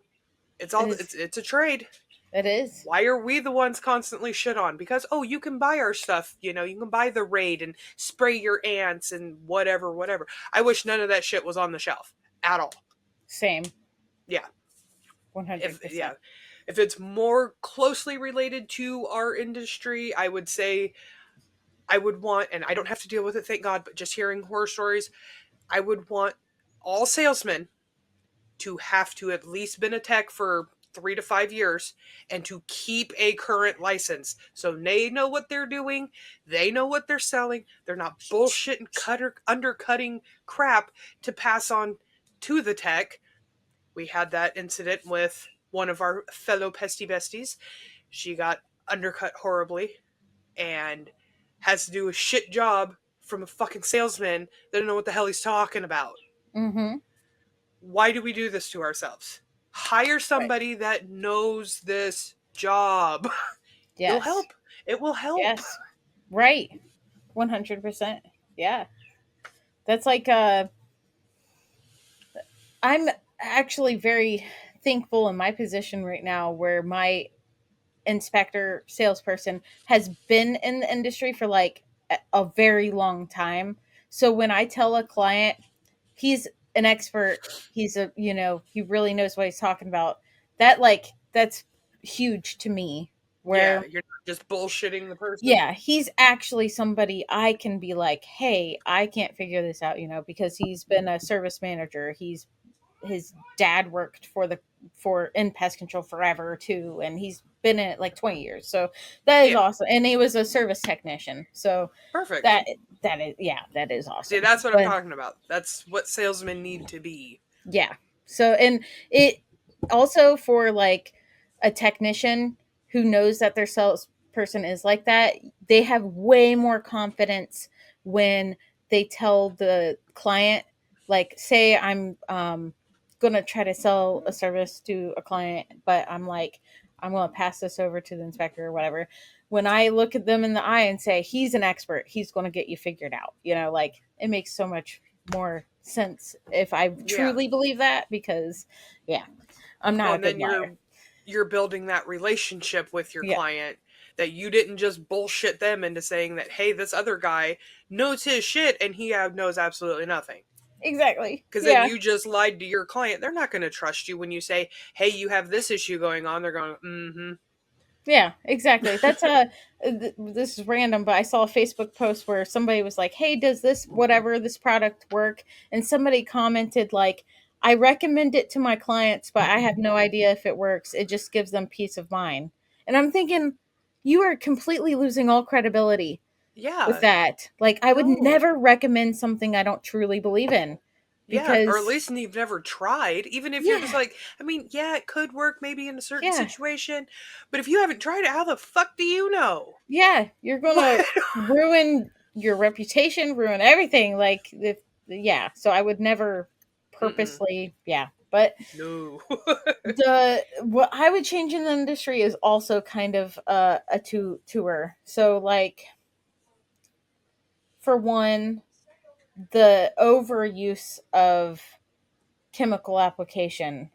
S3: it's all it's a trade.
S2: It is.
S3: Why are we the ones constantly shit on? Because, oh, you can buy our stuff, you can buy the Raid and spray your ants and whatever, whatever. I wish none of that shit was on the shelf at all.
S2: Same.
S3: Yeah.
S2: 100%.
S3: If it's more closely related to our industry, I would say I would want, and I don't have to deal with it, thank God, but just hearing horror stories, I would want all salesmen to have to at least been a tech for 3 to 5 years and to keep a current license so they know what they're doing, they know what they're selling, they're not bullshitting undercutting crap to pass on to the tech. We had that incident with one of our fellow pesty besties. She got undercut horribly and has to do a shit job from a fucking salesman that don't know what the hell he's talking about.
S2: Mm-hmm.
S3: Why do we do this to ourselves? Hire somebody that knows this job.
S2: Yes.
S3: It'll help. It will help.
S2: Yes. Right. 100%. Yeah. That's like I'm actually very thankful in my position right now where my inspector salesperson has been in the industry for like a very long time. So when I tell a client he's an expert, he's a, he really knows what he's talking about, that's huge to me.
S3: Yeah,
S2: Where
S3: you're not just bullshitting the person.
S2: yeah, he's actually somebody I can be like, hey, I can't figure this out, because he's been a service manager. His dad worked for in pest control forever too, and he's been in it like 20 years. So that is
S3: Yeah.
S2: awesome. And he was a service technician. So
S3: Perfect.
S2: that is awesome.
S3: See, that's what
S2: But
S3: I'm talking about. That's what salesmen need to be.
S2: yeah. So, and it also for like a technician who knows that their salesperson is like that, they have way more confidence when they tell the client, like, say I'm gonna try to sell a service to a client, but I'm like, I'm gonna pass this over to the inspector or whatever. When I look at them in the eye and say, he's an expert, he's gonna get you figured out, like it makes so much more sense if I truly believe that, because I'm not a good liar.
S3: You're building that relationship with your client, that you didn't just bullshit them into saying that, hey, this other guy knows his shit and he knows absolutely nothing.
S2: Exactly.
S3: Because then you just lied to your client. They're not going to trust you when you say, hey, you have this issue going on. They're going, mm-hmm.
S2: Yeah, exactly. That's this is random, but I saw a Facebook post where somebody was like, hey, does this product work? And somebody commented like, I recommend it to my clients, but I have no idea if it works. It just gives them peace of mind. And I'm thinking, you are completely losing all credibility with that. Like, I would never recommend something I don't truly believe in. Because,
S3: or at least you've never tried. Even if you're just like, I mean, it could work maybe in a certain situation, but if you haven't tried it, how the fuck do you know?
S2: Yeah, you're gonna ruin your reputation, ruin everything. Like, so I would never purposely, but
S3: no.
S2: What I would change in the industry is also kind of a tour. So, like, for one, the overuse of chemical application.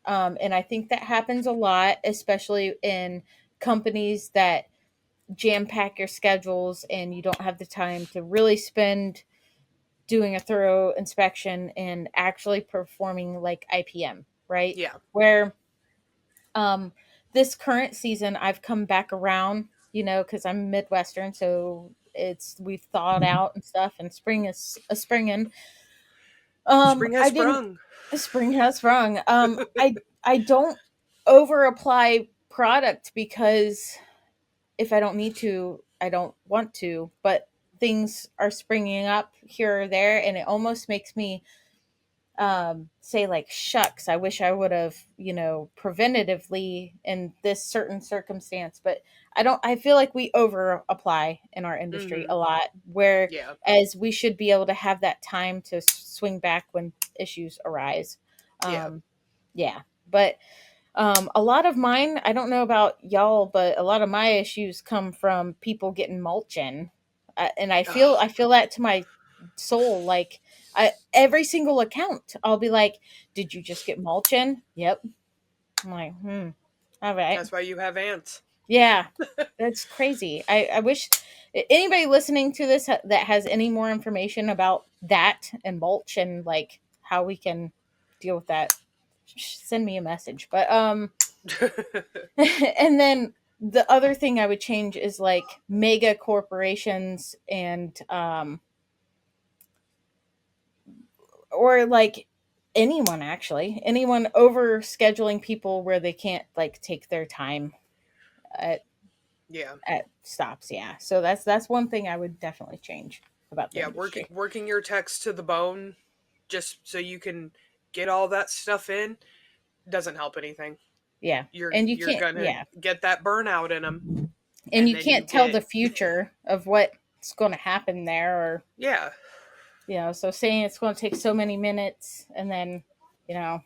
S2: And I think that happens a lot, especially in companies that jam pack your schedules and you don't have the time to really spend doing a thorough inspection and actually performing like IPM, right?
S3: Yeah.
S2: Where this current season I've come back around, because I'm Midwestern, so we've thawed out and stuff, and spring is a springing.
S3: Spring has sprung.
S2: Spring has sprung. I don't over apply product because if I don't need to, I don't want to, but things are springing up here or there, and it almost makes me say like, shucks, I wish I would have, preventatively in this certain circumstance. But I feel like we over apply in our industry a lot, where as we should be able to have that time to swing back when issues arise. But a lot of mine, I don't know about y'all, but a lot of my issues come from people getting mulch in, and I feel that to my soul. Like, every single account, I'll be like, "Did you just get mulch in?" Yep. I'm like, All right.
S3: That's why you have ants.
S2: Yeah, that's crazy. I wish anybody listening to this that has any more information about that and mulch and like how we can deal with that, send me a message. But and then the other thing I would change is like mega corporations and or like anyone over scheduling people where they can't like take their time at
S3: Yeah.
S2: stops. Yeah, so that's one thing I would definitely change about the
S3: Yeah,
S2: industry.
S3: working your techs to the bone just so you can get all that stuff in doesn't help anything.
S2: Yeah,
S3: You're
S2: and you
S3: you're
S2: can't.
S3: gonna
S2: Yeah,
S3: get that burnout in them,
S2: and
S3: and
S2: you
S3: then you
S2: can't tell the
S3: get
S2: future of what's going to happen there, or
S3: yeah.
S2: so saying it's going to take so many minutes, and then you know,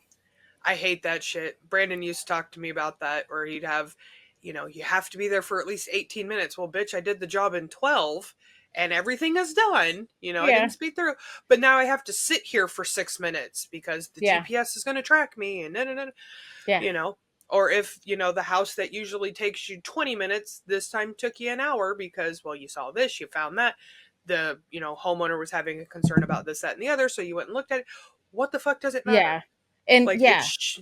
S3: I hate that shit. Brandon used to talk to me about that, where he'd have, you have to be there for at least 18 minutes. Well, bitch, I did the job in 12 and everything is done. I
S2: yeah,
S3: didn't speed through, but now I have to sit here for 6 minutes because the
S2: yeah,
S3: GPS is going to track me and
S2: yeah,
S3: you know. Or if, the house that usually takes you 20 minutes, this time took you an hour because, well, you saw this, you found that. The, homeowner was having a concern about this, that, and the other, so you went and looked at it. What the fuck does it
S2: yeah,
S3: matter?
S2: and
S3: Like,
S2: yeah,
S3: it's.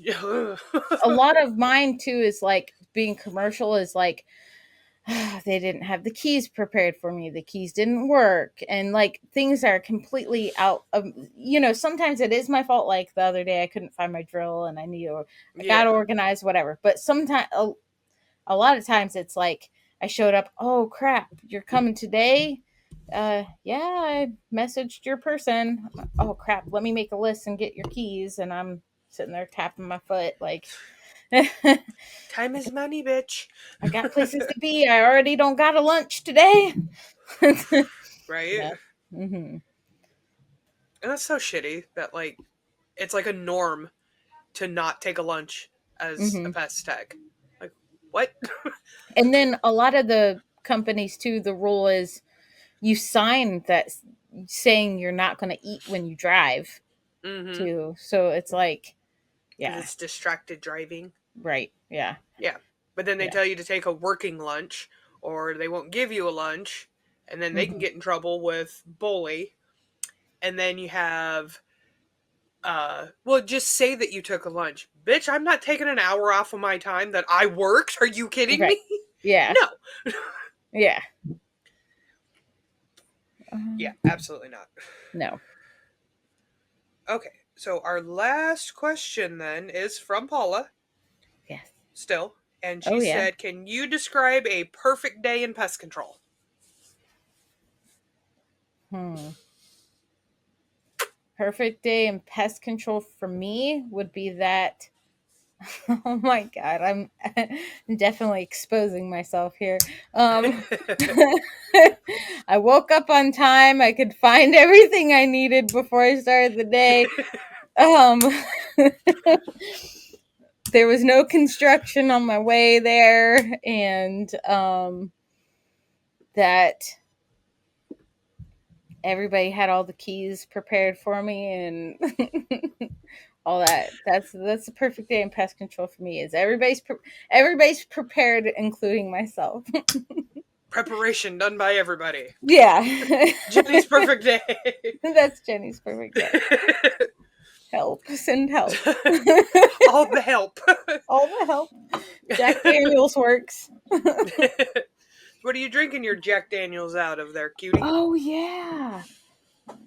S2: a lot of mine too is like being commercial is like they didn't have the keys prepared for me, the keys didn't work, and like things are completely out of sometimes it is my fault. Like the other day I couldn't find my drill and I got
S3: Yeah.
S2: organized, whatever. But sometimes a lot of times it's like I showed up, oh crap, you're coming today. Yeah, I messaged your person. Oh crap, let me make a list and get your keys. And I'm sitting there tapping my foot like
S3: Time is money, bitch.
S2: I got places to be. I already don't got a lunch today.
S3: Right?
S2: Yeah. Mm-hmm.
S3: And that's so shitty that, like, it's like a norm to not take a lunch as a
S2: Mm-hmm.
S3: pest tech. Like, what?
S2: And then a lot of the companies too, the rule is you sign that saying you're not going to eat when you drive
S3: Mm-hmm.
S2: too. So it's like,
S3: Because
S2: yeah,
S3: it's distracted driving.
S2: right. Yeah.
S3: Yeah. But then they
S2: Yeah.
S3: tell you to take a working lunch, or they won't give you a lunch, and then they can
S2: Mm-hmm.
S3: get in trouble with bully. And then you have, well, just say that you took a lunch. Bitch, I'm not taking an hour off of my time that I worked. Are you kidding
S2: Right.
S3: me?
S2: Yeah.
S3: No.
S2: Yeah.
S3: Yeah, absolutely not.
S2: No.
S3: Okay, so our last question then is from Paula,
S2: Yes.
S3: still. And
S2: Oh
S3: she
S2: yeah.
S3: said, can you describe a perfect day in pest control?
S2: Perfect day in pest control for me would be that. Oh my god, I'm definitely exposing myself here. Um, I woke up on time. I could find everything I needed before I started the day. Um, there was no construction on my way there, and that everybody had all the keys prepared for me and all that. That's the perfect day in pest control for me. Is everybody's prepared, including myself.
S3: Preparation done by everybody.
S2: Yeah.
S3: Jenny's perfect day.
S2: That's Jenny's perfect day. Help. Send help.
S3: All the help.
S2: All the help. Jack Daniels works.
S3: What are you drinking your Jack Daniels out of there, cutie?
S2: Oh yeah.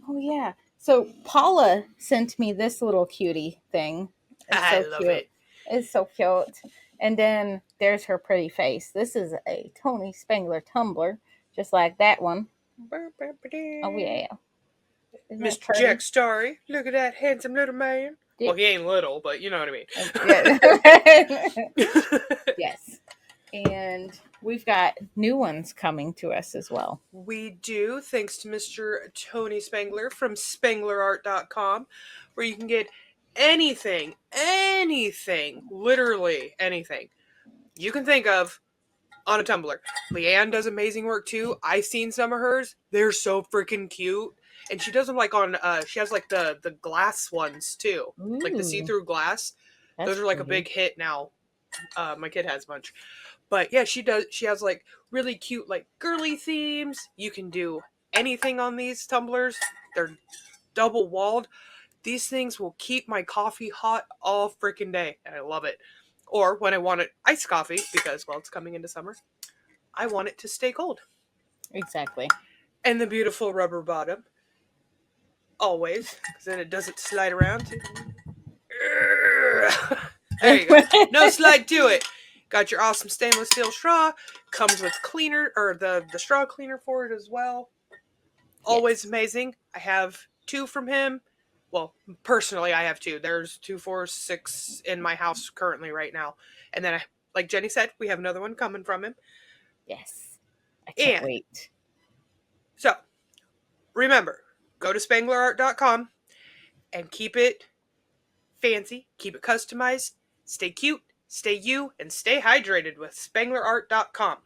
S2: Oh yeah. So Paula sent me this little cutie thing. It's
S3: I
S2: so
S3: love
S2: cute.
S3: it.
S2: It's so cute. And then there's her pretty face. This is a Tony Spangler tumbler, just like that one. Oh yeah. Isn't that
S3: Mr.
S2: pretty?
S3: Jack Starry, look at that handsome little man.
S2: Yeah.
S3: Well, he ain't little, but you know what I mean.
S2: Yeah. Yes. And we've got new ones coming to us as well.
S3: We do, thanks to Mr. Tony Spangler from SpanglerArt.com, where you can get anything, literally anything you can think of on a tumbler. Leanne does amazing work too. I've seen some of hers. They're so freaking cute. And she does them like on, she has like the glass ones too. Like the
S2: Ooh,
S3: see-through glass.
S2: that's
S3: Those are like a
S2: pretty.
S3: big hit now My kid has a bunch. But yeah, she has like really cute, like girly themes. You can do anything on these tumblers. They're double walled. These things will keep my coffee hot all freaking day. And I love it. Or when I want it iced coffee, because, well, it's coming into summer, I want it to stay cold.
S2: Exactly.
S3: And the beautiful rubber bottom. Always. Because then it doesn't slide around. There you go. No slide to it. Got your awesome stainless steel straw. Comes with cleaner, or the straw cleaner for it as well. Always amazing. I have 2 from him. Well, personally, I have 2. There's 2, 4, 6 in my house currently right now. And then, like Jenny said, we have another one coming from him.
S2: Yes. I can't wait.
S3: So, remember, go to spanglerart.com and keep it fancy, keep it customized, stay cute, stay you, and stay hydrated with spanglerart.com.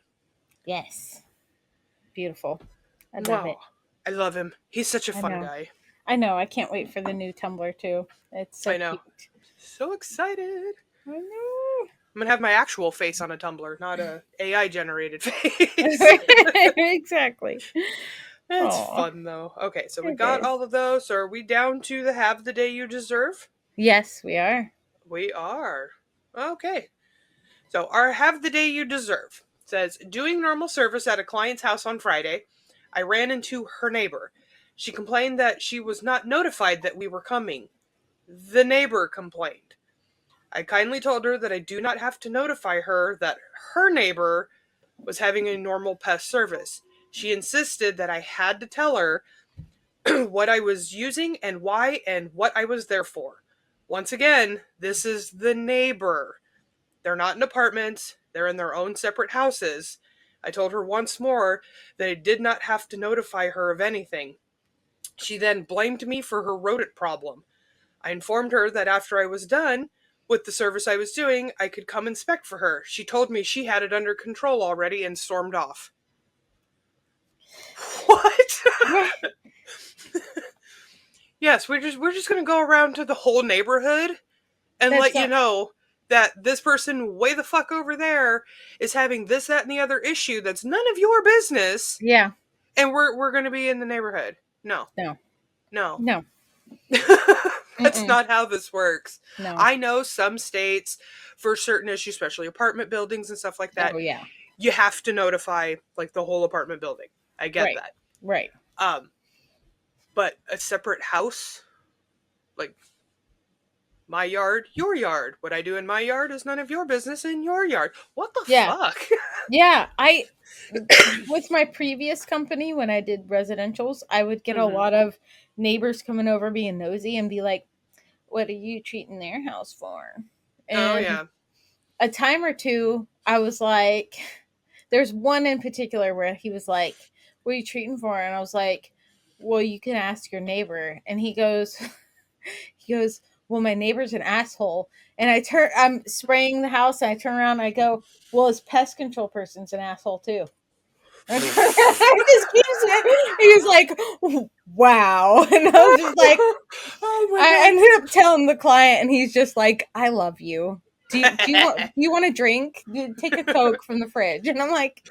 S2: Yes. Beautiful. I love it.
S3: I love him. He's such a fun guy.
S2: I know. I can't wait for the new Tumblr too. It's so cute. So
S3: excited.
S2: I know.
S3: I'm gonna have my actual face on a Tumblr, not a AI generated face.
S2: Exactly.
S3: It's fun though. Okay, so we got all of those. So are we down to the have the day you deserve?
S2: Yes, we are.
S3: We are. Okay. So our have the day you deserve says, doing normal service at a client's house on Friday, I ran into her neighbor. She complained that she was not notified that we were coming. The neighbor complained. I kindly told her that I do not have to notify her that her neighbor was having a normal pest service. She insisted that I had to tell her what I was using and why and what I was there for. Once again, this is the neighbor. They're not in apartments. They're in their own separate houses. I told her once more that I did not have to notify her of anything. She then blamed me for her rodent problem. I informed her that after I was done with the service I was doing, I could come inspect for her. She told me she had it under control already and stormed off. What? Yes, we're just gonna go around to the whole neighborhood and let you know that this person way the fuck over there is having this, that, and the other issue that's none of your business.
S2: Yeah.
S3: And we're gonna be in the neighborhood. No. That's not how this works.
S2: No.
S3: I know some states, for certain issues, especially apartment buildings and stuff like that, you have to notify like the whole apartment building. I get that.
S2: Right.
S3: But a separate house, like my yard, your yard. What I do in my yard is none of your business in your yard. What the fuck?
S2: Yeah, with my previous company, when I did residentials, I would get a lot of neighbors coming over being nosy and be like, what are you treating their house for? And a time or two, I was like, there's one in particular where he was like, what are you treating for? And I was like, well, you can ask your neighbor. And he goes, well, my neighbor's an asshole. And I'm spraying the house and I turn around and I go, well, his pest control person's an asshole too. He was like, wow. And I was just like, I ended up telling the client and he's just like, I love you. Do you want a drink? Take a Coke from the fridge. And I'm like,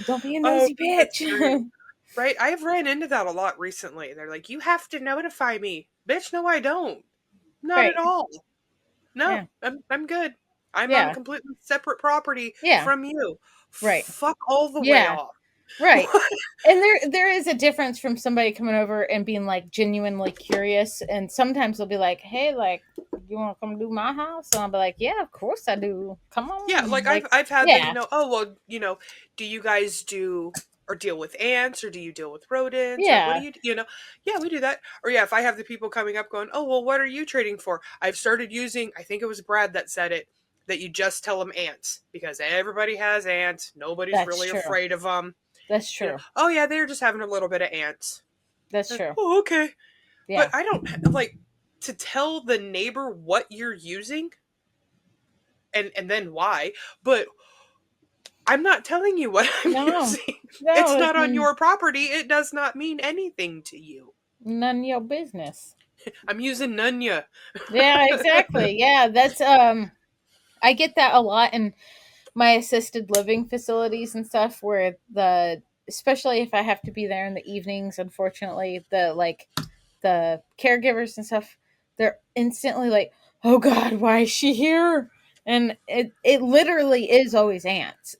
S2: don't be a nosy bitch.
S3: Right? I've ran into that a lot recently. They're like, you have to notify me. Bitch, no, I don't. Not at all. No, I'm good. I'm on completely separate property from you.
S2: Right.
S3: Fuck all the way off.
S2: Right. And there is a difference from somebody coming over and being like genuinely curious. And sometimes they'll be like, hey, like, you want to come do my house? And I'll be like, yeah, of course I do. Come on.
S3: Yeah, like I've had them, do you guys do or deal with ants or do you deal with rodents?
S2: Yeah.
S3: What do yeah, we do that. Or if I have the people coming up going, oh, well, what are you trading for? I've started using, I think it was Brad that said it, that you just tell them ants because everybody has ants. Nobody's really afraid of them.
S2: That's true.
S3: Oh, yeah, they're just having a little bit of ants.
S2: That's true.
S3: Oh, okay.
S2: Yeah.
S3: But I don't, like, to tell the neighbor what you're using and then why, but I'm not telling you what I'm using. No, it's not on your property. It does not mean anything to you.
S2: None of your business.
S3: I'm using none ya.
S2: Yeah, exactly. Yeah, that's, I get that a lot in my assisted living facilities and stuff where especially if I have to be there in the evenings, unfortunately, the caregivers and stuff, they're instantly like, "Oh God, why is she here?" And it literally is always ants.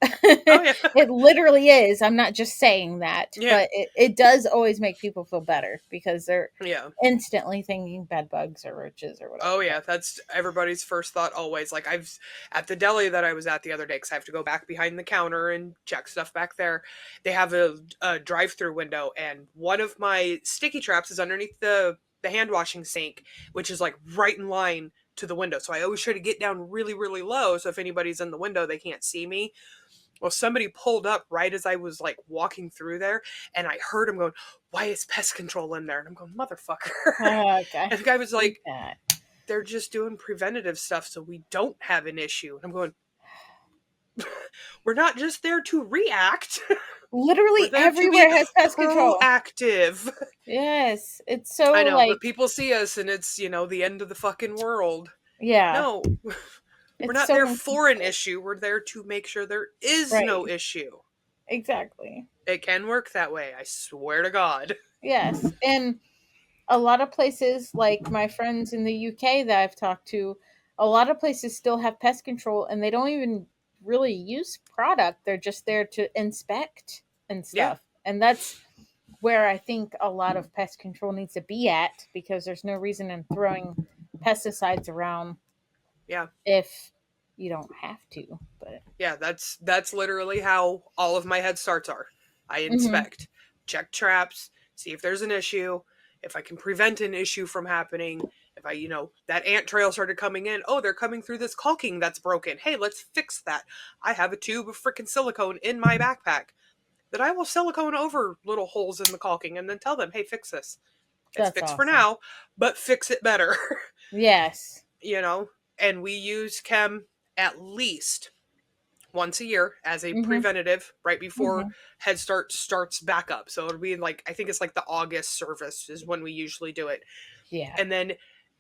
S3: Oh yeah.
S2: It literally is. I'm not just saying that,
S3: Yeah.
S2: but it does always make people feel better because they're
S3: Yeah.
S2: instantly thinking bed bugs or roaches or whatever.
S3: Oh yeah, that's everybody's first thought always. Like I've at the deli that I was at the other day, because I have to go back behind the counter and check stuff back there. They have a drive-through window, and one of my sticky traps is underneath the hand washing sink, which is like right in line to the window. So I always try to get down really really low, so if anybody's in the window, they can't see me. Well, somebody pulled up right as I was like walking through there, and I heard him going, "Why is pest control in there?" And I'm going, "Motherfucker!"
S2: Okay.
S3: And the guy was like,
S2: That.
S3: "They're just doing preventative stuff so we don't have an issue." And I'm going, "We're not just there to react.
S2: Literally
S3: We're there
S2: everywhere
S3: to
S2: has
S3: be
S2: pest control.
S3: proactive."
S2: Yes, it's so
S3: I know,
S2: like,
S3: but people see us and it's, the end of the fucking world.
S2: yeah,
S3: No, we're
S2: it's
S3: not
S2: so
S3: there for an issue. We're there to make sure there is
S2: right,
S3: no issue.
S2: exactly.
S3: It can work that way, I swear to God.
S2: Yes, and a lot of places, like my friends in the UK that I've talked to, a lot of places still have pest control, and they don't even really use product. They're just there to inspect and
S3: Yeah,
S2: stuff, and that's where I think a lot of pest control needs to be at because there's no reason in throwing pesticides around
S3: yeah.
S2: if you don't have to. But
S3: Yeah, that's literally how all of my head starts are. I
S2: hmm
S3: inspect, check traps, see if there's an issue, if I can prevent an issue from happening. If that ant trail started coming in, oh, they're coming through this caulking that's broken. Hey, let's fix that. I have a tube of freaking silicone in my backpack that I will silicone over little holes in the caulking and then tell them, hey, fix this. It's
S2: that's
S3: fixed for
S2: awesome.
S3: now, but fix it better.
S2: Yes.
S3: you know, and we use chem at least once a year as a
S2: hmm
S3: preventative right before
S2: hmm
S3: Head Start starts back up. So it'll be like, I think it's like the August service is when we usually do it.
S2: Yeah.
S3: And then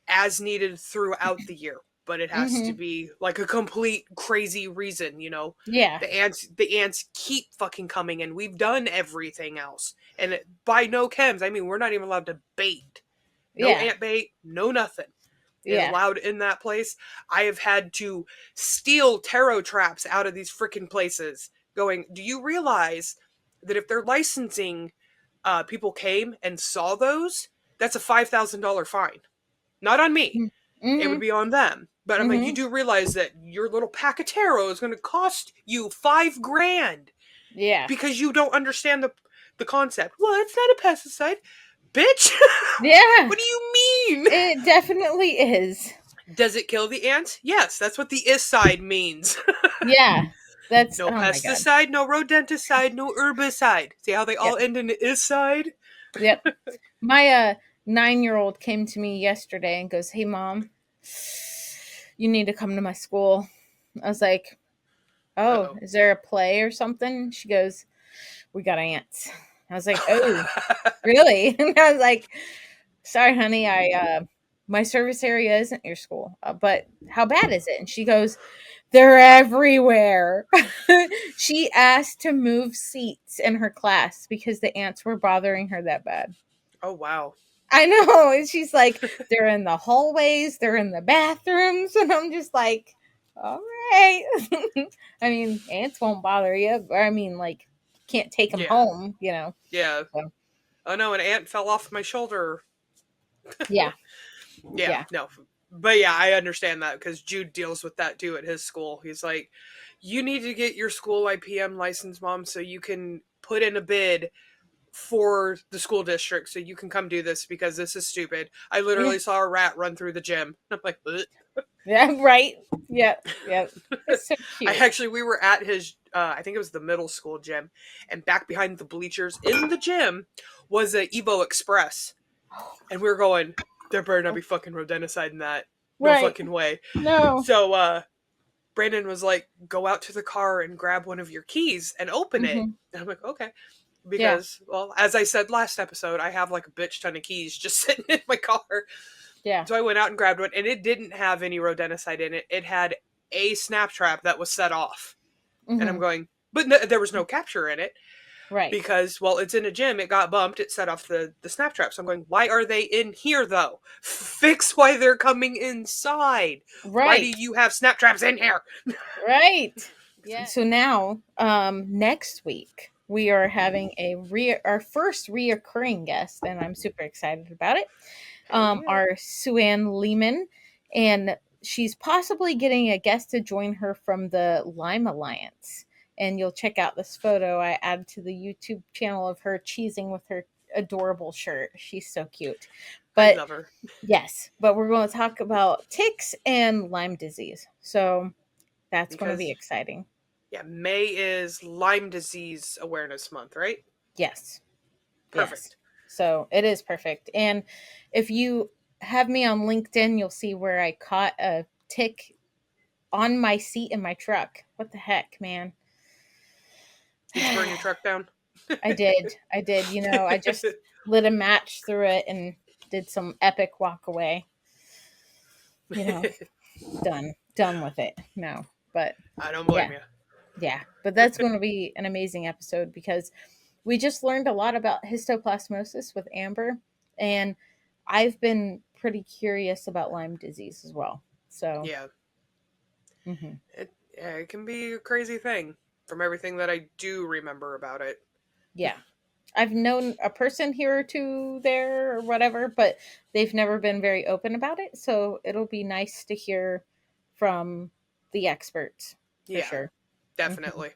S3: as needed throughout the year. But it has to
S2: hmm
S3: be like a complete crazy reason,
S2: Yeah.
S3: The ants keep fucking coming and we've done everything else. And by no chems, I mean we're not even allowed to bait. No
S2: Yeah.
S3: ant bait, no nothing is
S2: Yeah.
S3: allowed in that place. I have had to steal tarot traps out of these freaking places. Going, do you realize that if they're licensing people came and saw those, that's a $5,000 fine. Not on me. It
S2: hmm
S3: would be on them. But I'm like, you
S2: hmm
S3: do realize that your little pack of tarot is going to cost you $5,000
S2: Yeah.
S3: because you don't understand the concept. Well, it's not a pesticide, bitch.
S2: Yeah.
S3: What do you mean?
S2: It definitely is.
S3: Does it kill the ants? Yes, that's what the "is"side means.
S2: Yeah. That's
S3: No
S2: oh my god.
S3: pesticide, no rodenticide, no herbicide. See how they
S2: Yep.
S3: all end in the "is"side?
S2: Yep. My 9-year-old came to me yesterday and goes, "Hey mom, you need to come to my school." I was like, "Oh,
S3: Uh-oh.
S2: is there a play or something?" She goes, "We got ants." I was like, "Oh, really?" And I was like, "Sorry, honey, I my service area isn't your school, but how bad is it?" And she goes, "They're everywhere." She asked to move seats in her class because the ants were bothering her that bad.
S3: Oh, wow.
S2: I know. And she's like, "They're in the hallways, they're in the bathrooms." And I'm just like, all right. I mean, ants won't bother you. But I mean, like, can't take them
S3: Yeah.
S2: home, you know?
S3: Yeah.
S2: So,
S3: Oh, no, an ant fell off my shoulder.
S2: yeah.
S3: Yeah,
S2: Yeah.
S3: no. But yeah, I understand that because Jude deals with that too at his school. He's like, you need to get your school IPM license, mom, so you can put in a bid for the school district so you can come do this because this is stupid. I
S2: Yeah.
S3: literally saw a rat run through the gym. I'm like, ugh.
S2: Yeah. Right. Yeah. Yeah. It's so cute.
S3: We were at his, I think it was the middle school gym, and back behind the bleachers in the gym was a Evo Express. And we were going, there better not be fucking rodenticide in that. No
S2: Right.
S3: fucking way.
S2: No.
S3: So, Brandon was like, go out to the car and grab one of your keys and open it.
S2: hmm
S3: And I'm like, okay.
S2: Yeah.
S3: Because, well, as I said last episode, I have like a bitch ton of keys just sitting in my car.
S2: Yeah.
S3: So I went out and grabbed one, and it didn't have any rodenticide in it. It had a snap trap that was set off.
S2: Mhm.
S3: And I'm going, but no, there was no capture in it.
S2: Right.
S3: Because, well, it's in a gym, it got bumped, it set off the snap trap. So I'm going, why are they in here, though? Fix why they're coming inside.
S2: Right.
S3: Why do you have snap traps in here?
S2: Right. Yeah. So now, next week, we are having our first reoccurring guest, and I'm super excited about it. Our Sue-Ann Lehman, and she's possibly getting a guest to join her from the Lime Alliance. And you'll check out this photo I added to the YouTube channel of her cheesing with her adorable shirt. She's so cute. But
S3: I love her.
S2: yes, but we're going to talk about ticks and Lyme disease. So that's going to be exciting.
S3: Yeah, May is Lyme Disease Awareness Month, right?
S2: Yes.
S3: Perfect.
S2: Yes. So it is perfect. And if you have me on LinkedIn, you'll see where I caught a tick on my seat in my truck. What the heck, man?
S3: Did you burn your truck down?
S2: I did. You know, I just lit a match through it and did some epic walk away. You know, done with it. No, but
S3: I don't blame you.
S2: Yeah, but that's going to be an amazing episode because we just learned a lot about histoplasmosis with Amber, and I've been pretty curious about Lyme disease as well. So
S3: yeah,
S2: mm-hmm.
S3: It can be a crazy thing from everything that I do remember about it.
S2: Yeah, I've known a person here or two there or whatever, but they've never been very open about it. So it'll be nice to hear from the experts for sure.
S3: Definitely.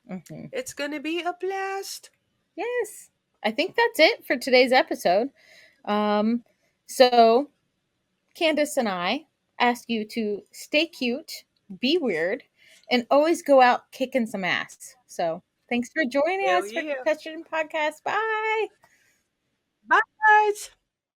S2: Mm-hmm.
S3: It's going to be a blast.
S2: Yes. I think that's it for today's episode. So Kandyce and I ask you to stay cute, be weird, and always go out kicking some ass. So thanks for joining us for the Pestered Podcast. Bye.
S3: Bye, guys.